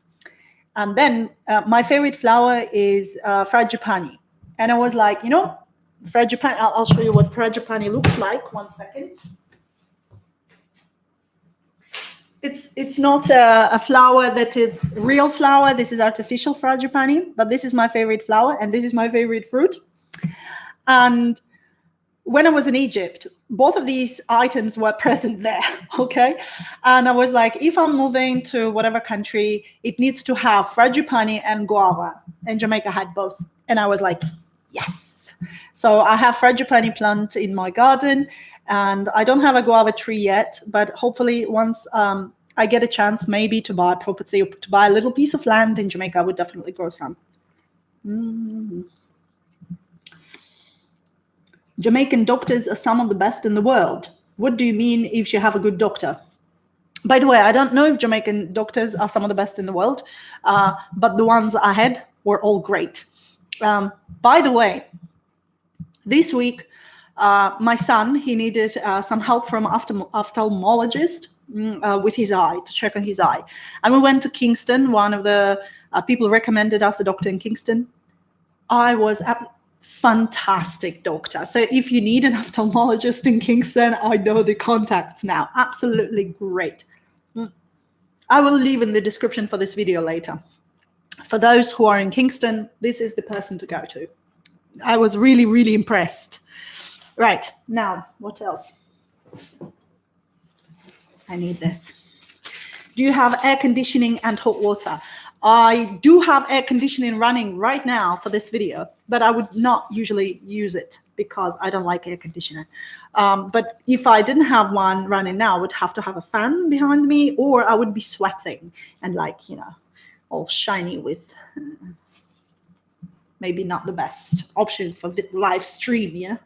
And then my favorite flower is frangipani. And I was like, you know, frangipani, I'll show you what frangipani looks like. 1 second. It's not a flower that is real flower. This is artificial frangipani, but this is my favorite flower and this is my favorite fruit. And when I was in Egypt, both of these items were present there, okay? And I was like, if I'm moving to whatever country, it needs to have frangipani and guava. And Jamaica had both. And I was like, yes. So I have frangipani plant in my garden, and I don't have a guava tree yet, but hopefully once I get a chance maybe to buy a property or to buy a little piece of land in Jamaica, I would definitely grow some. Jamaican doctors are some of the best in the world. What do you mean if you have a good doctor? By the way, I don't know if Jamaican doctors are some of the best in the world, but the ones I had were all great. By the way, this week, my son, he needed some help from ophthalmologist with his eye, to check on his eye. And we went to Kingston. One of the people recommended us a doctor in Kingston. I was fantastic doctor. So if you need an ophthalmologist in Kingston, I know the contacts now. Absolutely great. I will leave in the description for this video later. For those who are in Kingston, this is the person to go to. I was really, really impressed. Right, now, what else? I need this. Do you have air conditioning and hot water? I do have air conditioning running right now for this video, but I would not usually use it because I don't like air conditioning. But if I didn't have one running now, I would have to have a fan behind me, or I would be sweating and like, you know, all shiny with maybe not the best option for the live stream, yeah?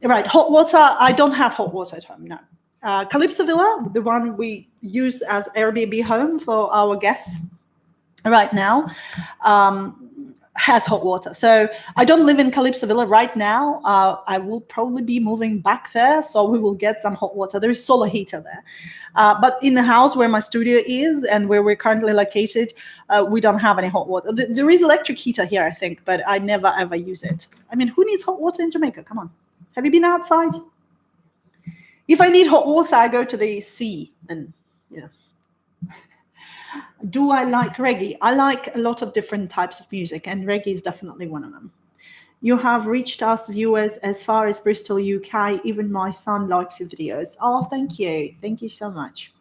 Right, hot water, I don't have hot water at home, no. Calypso Villa, the one we use as Airbnb home for our guests right now, has hot water. So I don't live in Calypso Villa right now. I will probably be moving back there, so we will get some hot water. There is solar heater there. But in the house where my studio is and where we're currently located, we don't have any hot water. There is electric heater here, I think, but I never ever use it. I mean, who needs hot water in Jamaica? Come on. Have you been outside? If I need hot water, I go to the sea and, you know. Do I like reggae? I like a lot of different types of music, and reggae is definitely one of them. You have reached us viewers as far as Bristol, UK. Even my son likes your videos. Oh, thank you. Thank you so much.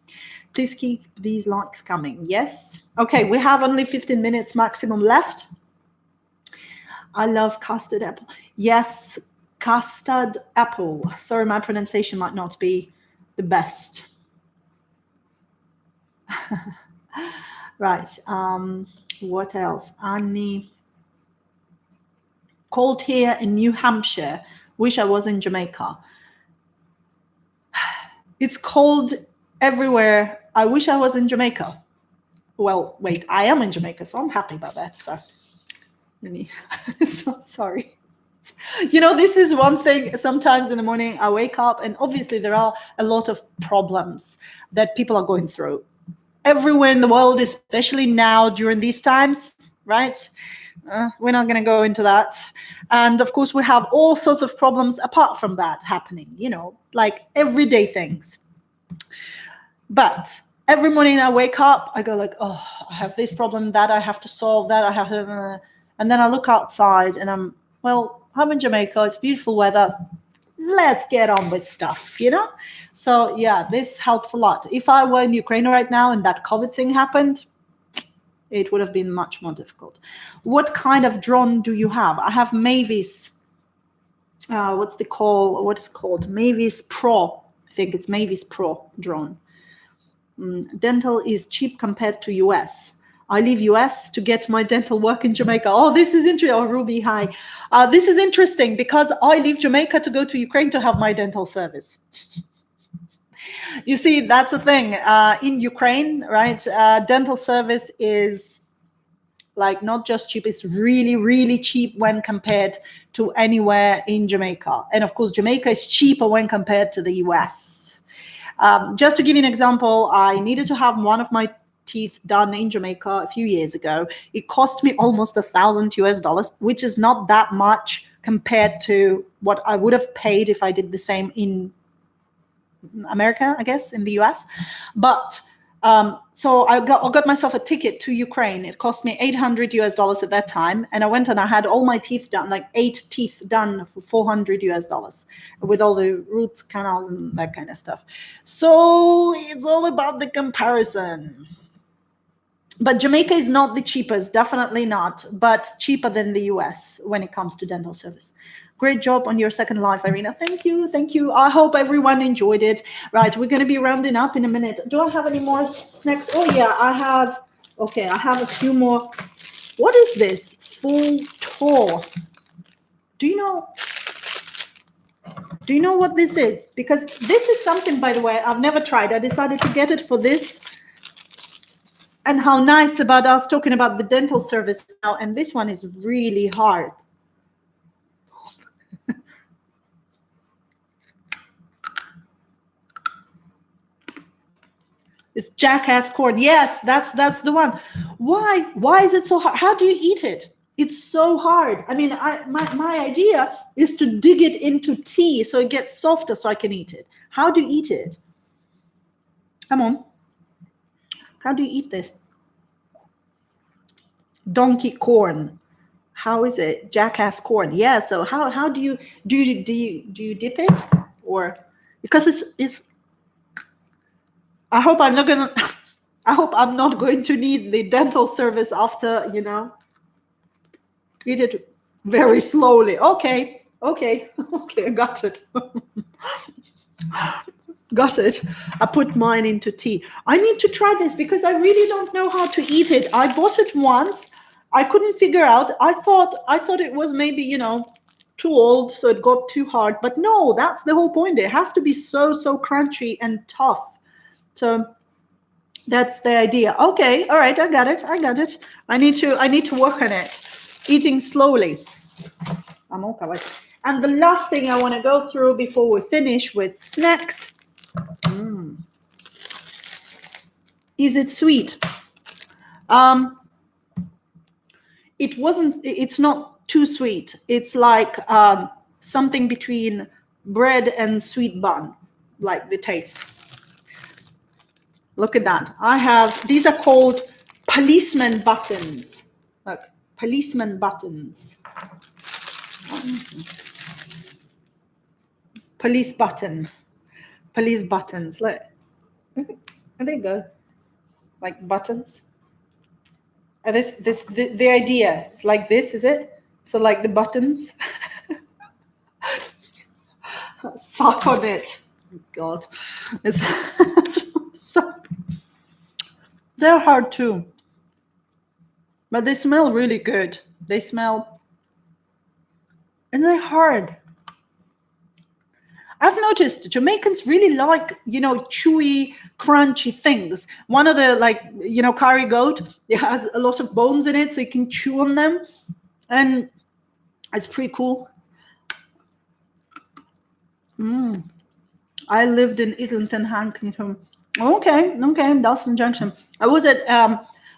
Please keep these likes coming. Yes. Okay, we have only 15 minutes maximum left. I love custard apple. Yes, custard apple. Sorry, my pronunciation might not be the best. Right. What else? Annie. Cold here in New Hampshire. Wish I was in Jamaica. It's cold everywhere. I wish I was in Jamaica. Well, wait, I am in Jamaica, so I'm happy about that. So So sorry. You know, this is one thing. Sometimes in the morning I wake up and obviously there are a lot of problems that people are going through everywhere in the world, especially now during these times, right? We're not going to go into that. And of course, we have all sorts of problems apart from that happening, you know, like everyday things. But every morning I wake up, I go like, oh, I have this problem, that I have to solve, that I have to, and then I look outside and I'm in Jamaica, it's beautiful weather. Let's get on with stuff, you know? So yeah, this helps a lot. If I were in Ukraine right now and that COVID thing happened, it would have been much more difficult. What kind of drone do you have? I have Mavis. What's it called? Mavis Pro. I think it's Mavis Pro drone. Dental is cheap compared to US. I leave US to get my dental work in Jamaica. Oh, this is interesting. Oh, Ruby, hi. This is interesting because I leave Jamaica to go to Ukraine to have my dental service. You see, that's the thing. In Ukraine, right, dental service is like not just cheap, it's really, really cheap when compared to anywhere in Jamaica. And of course, Jamaica is cheaper when compared to the US. Just to give you an example, I needed to have one of my teeth done in Jamaica a few years ago. It cost me almost $1,000 US, which is not that much compared to what I would have paid if I did the same in America, I guess, in the US. But so I got myself a ticket to Ukraine. It cost me $800 US at that time. And I went and I had all my teeth done, like 8 teeth done for $400 US with all the root canals and that kind of stuff. So it's all about the comparison. But Jamaica is not the cheapest, definitely not, but cheaper than the US when it comes to dental service. Great job on your second life, Irina. Thank you. Thank you. I hope everyone enjoyed it. Right, we're going to be rounding up in a minute. Do I have any more snacks? Oh, yeah, I have. Okay, I have a few more. What is this? Full tour. Do you know what this is? Because this is something, by the way, I've never tried. I decided to get it for this. And how nice about us talking about the dental service now. And this one is really hard. It's jackass corn. Yes, that's the one. Why is it so hard? How do you eat it? It's so hard. I mean, my idea is to dig it into tea so it gets softer so I can eat it. How do you eat it? Come on. How do you eat this? Donkey corn. How is it? Jackass corn. Yeah. So how do you dip it, or because it's I hope I'm not going to need the dental service after, you know. Eat it very slowly. Okay, got it. Got it. I put mine into tea. I need to try this because I really don't know how to eat it. I bought it once. I couldn't figure out. I thought it was maybe, you know, too old, so it got too hard. But no, that's the whole point. It has to be so crunchy and tough. So that's the idea. Okay, all right, I got it. I need to work on it. Eating slowly. I'm okay. And the last thing I want to go through before we finish with snacks. Is it sweet? It's not too sweet. It's like something between bread and sweet bun, like the taste. Look at that. These are called policeman buttons. Look, policeman buttons. Police buttons. Look, there you go. Like buttons. The idea is like this, is it? So like the buttons. Suck on it. Oh, God. They're hard too. But they smell really good. And they're hard. I've noticed Jamaicans really like, you know, chewy, crunchy things. One of the, like, you know, curry goat, it has a lot of bones in it, so you can chew on them. And it's pretty cool. I lived in Islington, Hackney. Okay, Dalston Junction. I was at,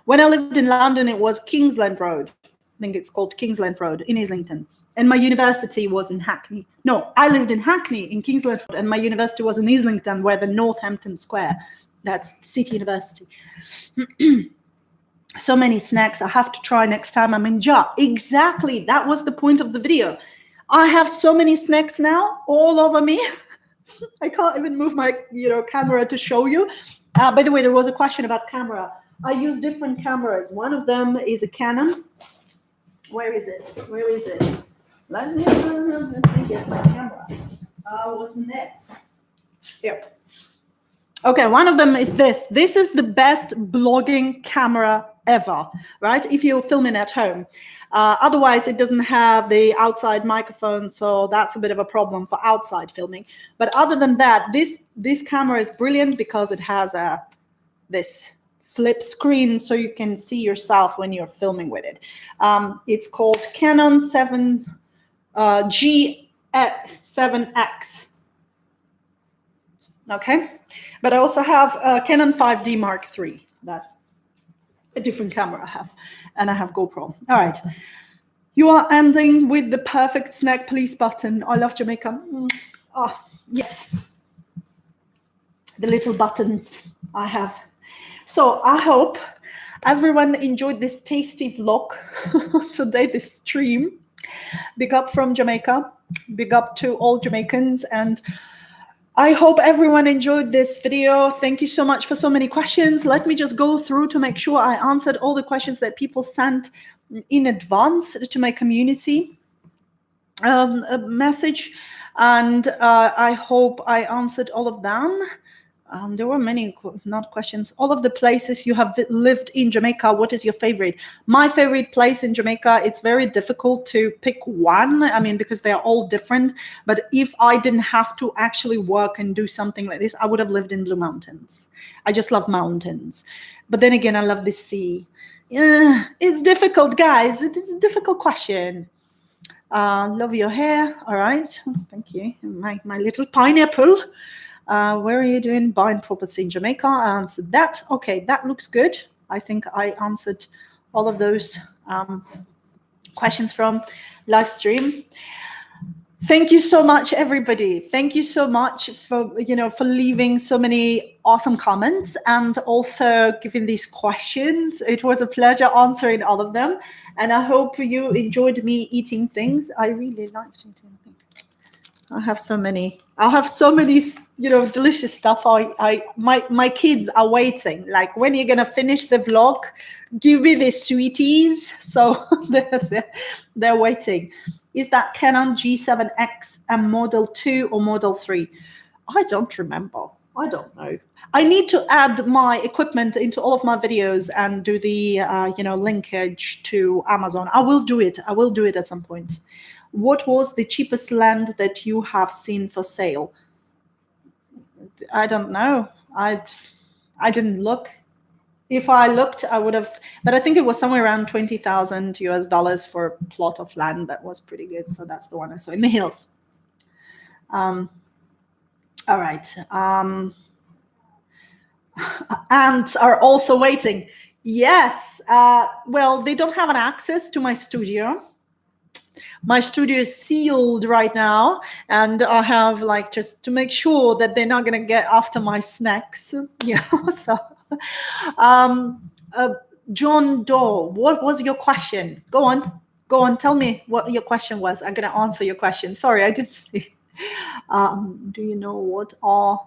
when I lived in London, it was Kingsland Road. I think it's called Kingsland Road in Islington. And my university was in Hackney. No, I lived in Hackney in Kingsland Road, and my university was in Islington, where the Northampton Square, that's City University. So many snacks I have to try next time I'm in Jah. Exactly, that was the point of the video. I have so many snacks now all over me. I can't even move my camera to show you. By the way, there was a question about camera. I use different cameras. One of them is a Canon. Where is it? Where is it? Let me get my camera. Wasn't it? Here. Okay, one of them is this. This is the best blogging camera ever, right? If you're filming at home. Otherwise, it doesn't have the outside microphone, so that's a bit of a problem for outside filming. But other than that, this camera is brilliant because it has this flip screen, so you can see yourself when you're filming with it. It's called Canon G7X. Okay, but I also have a Canon 5D Mark III. That's a different camera I have, and I have GoPro. All right, you are ending with the perfect snack police button. I love Jamaica. Oh, yes, the little buttons I have. So I hope everyone enjoyed this tasty vlog today, this stream. Big up from Jamaica, big up to all Jamaicans, and I hope everyone enjoyed this video. Thank you so much for so many questions. Let me just go through to make sure I answered all the questions that people sent in advance to my community message. And I hope I answered all of them. There were many, not questions. All of the places you have lived in Jamaica, what is your favorite? My favorite place in Jamaica, it's very difficult to pick one. I mean, because they are all different. But if I didn't have to actually work and do something like this, I would have lived in Blue Mountains. I just love mountains. But then again, I love the sea. It's difficult, guys. It is a difficult question. Love your hair. All right. Thank you. My little pineapple. Where are you doing? Buying property in Jamaica? I answered that. Okay, that looks good. I think I answered all of those questions from live stream. Thank you so much, everybody. Thank you so much for leaving so many awesome comments and also giving these questions. It was a pleasure answering all of them, and I hope you enjoyed me eating things. I really liked eating things. I have so many, delicious stuff. My kids are waiting. Like, when are you gonna finish the vlog? Give me the sweeties. So they're waiting. Is that Canon G7X a Model 2 or Model 3? I don't remember. I don't know. I need to add my equipment into all of my videos and do the linkage to Amazon. I will do it. I will do it at some point. What was the cheapest land that you have seen for sale? I don't know. I didn't look. If I looked, I would have, but I think it was somewhere around $20,000 for a plot of land. That was pretty good. So that's the one I saw in the hills. All right. Ants are also waiting. Yes. Well, they don't have an access to my studio. My studio is sealed right now, and I have just to make sure that they're not going to get after my snacks. Yeah. So, John Doe, what was your question? Go on. Tell me what your question was. I'm going to answer your question. Sorry, I didn't see. Do you know what are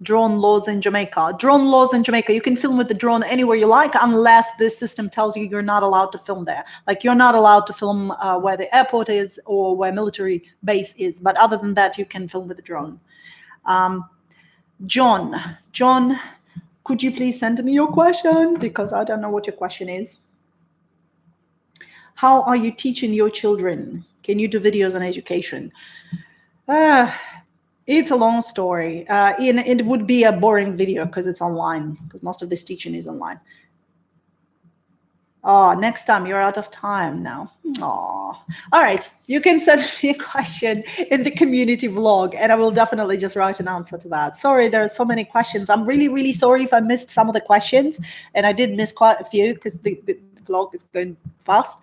drone laws in Jamaica? Drone laws in Jamaica, you can film with the drone anywhere you like, unless this system tells you you're not allowed to film there. Like, you're not allowed to film where the airport is or where military base is. But other than that, you can film with the drone. John, could you please send me your question? Because I don't know what your question is. How are you teaching your children? Can you do videos on education? It's a long story. It would be a boring video because it's online, because most of this teaching is online. Oh, next time you're out of time now. Oh, all right. You can send me a question in the community vlog, and I will definitely just write an answer to that. Sorry, there are so many questions. I'm really, really sorry if I missed some of the questions, and I did miss quite a few because the vlog is going fast.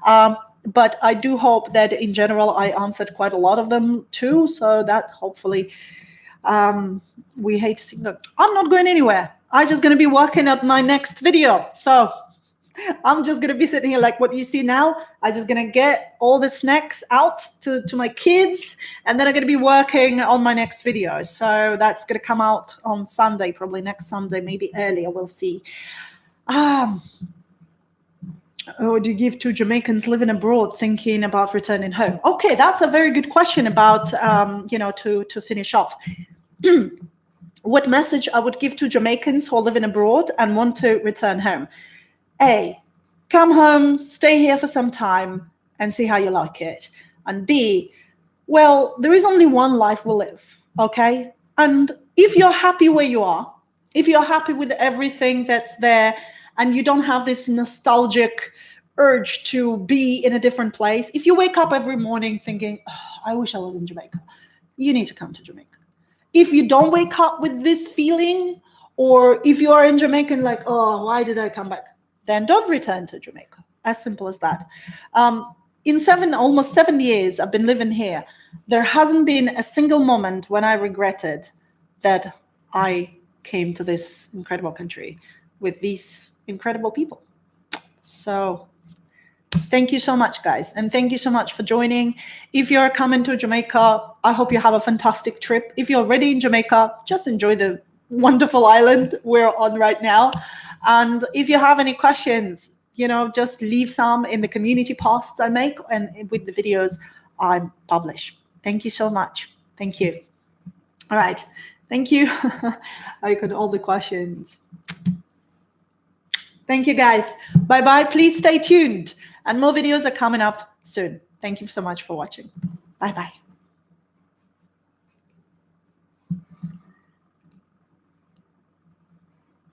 But I do hope that in general I answered quite a lot of them too. So that hopefully we hate to see that. I'm not going anywhere. I'm just going to be working at my next video. So I'm just going to be sitting here like what you see now. I'm just going to get all the snacks out to my kids, and then I'm going to be working on my next video. So that's going to come out on Sunday, probably next Sunday, maybe earlier. We'll see. What do you give to Jamaicans living abroad thinking about returning home? Okay, that's a very good question about, to finish off. What message I would give to Jamaicans who are living abroad and want to return home? A, come home, stay here for some time and see how you like it. And B, well, there is only one life we'll live, okay? And if you're happy where you are, if you're happy with everything that's there, and you don't have this nostalgic urge to be in a different place, if you wake up every morning thinking, oh, I wish I was in Jamaica, you need to come to Jamaica. If you don't wake up with this feeling, or if you are in Jamaica and like, oh, why did I come back? Then don't return to Jamaica. As simple as that. In almost 7 years I've been living here, there hasn't been a single moment when I regretted that I came to this incredible country with these incredible people. So thank you so much, guys. And thank you so much for joining. If you're coming to Jamaica, I hope you have a fantastic trip. If you're already in Jamaica, just enjoy the wonderful island we're on right now. And if you have any questions, just leave some in the community posts I make and with the videos I publish. Thank you so much. Thank you. All right. Thank you. I got all the questions. Thank you, guys. Bye-bye. Please stay tuned. And more videos are coming up soon. Thank you so much for watching. Bye-bye.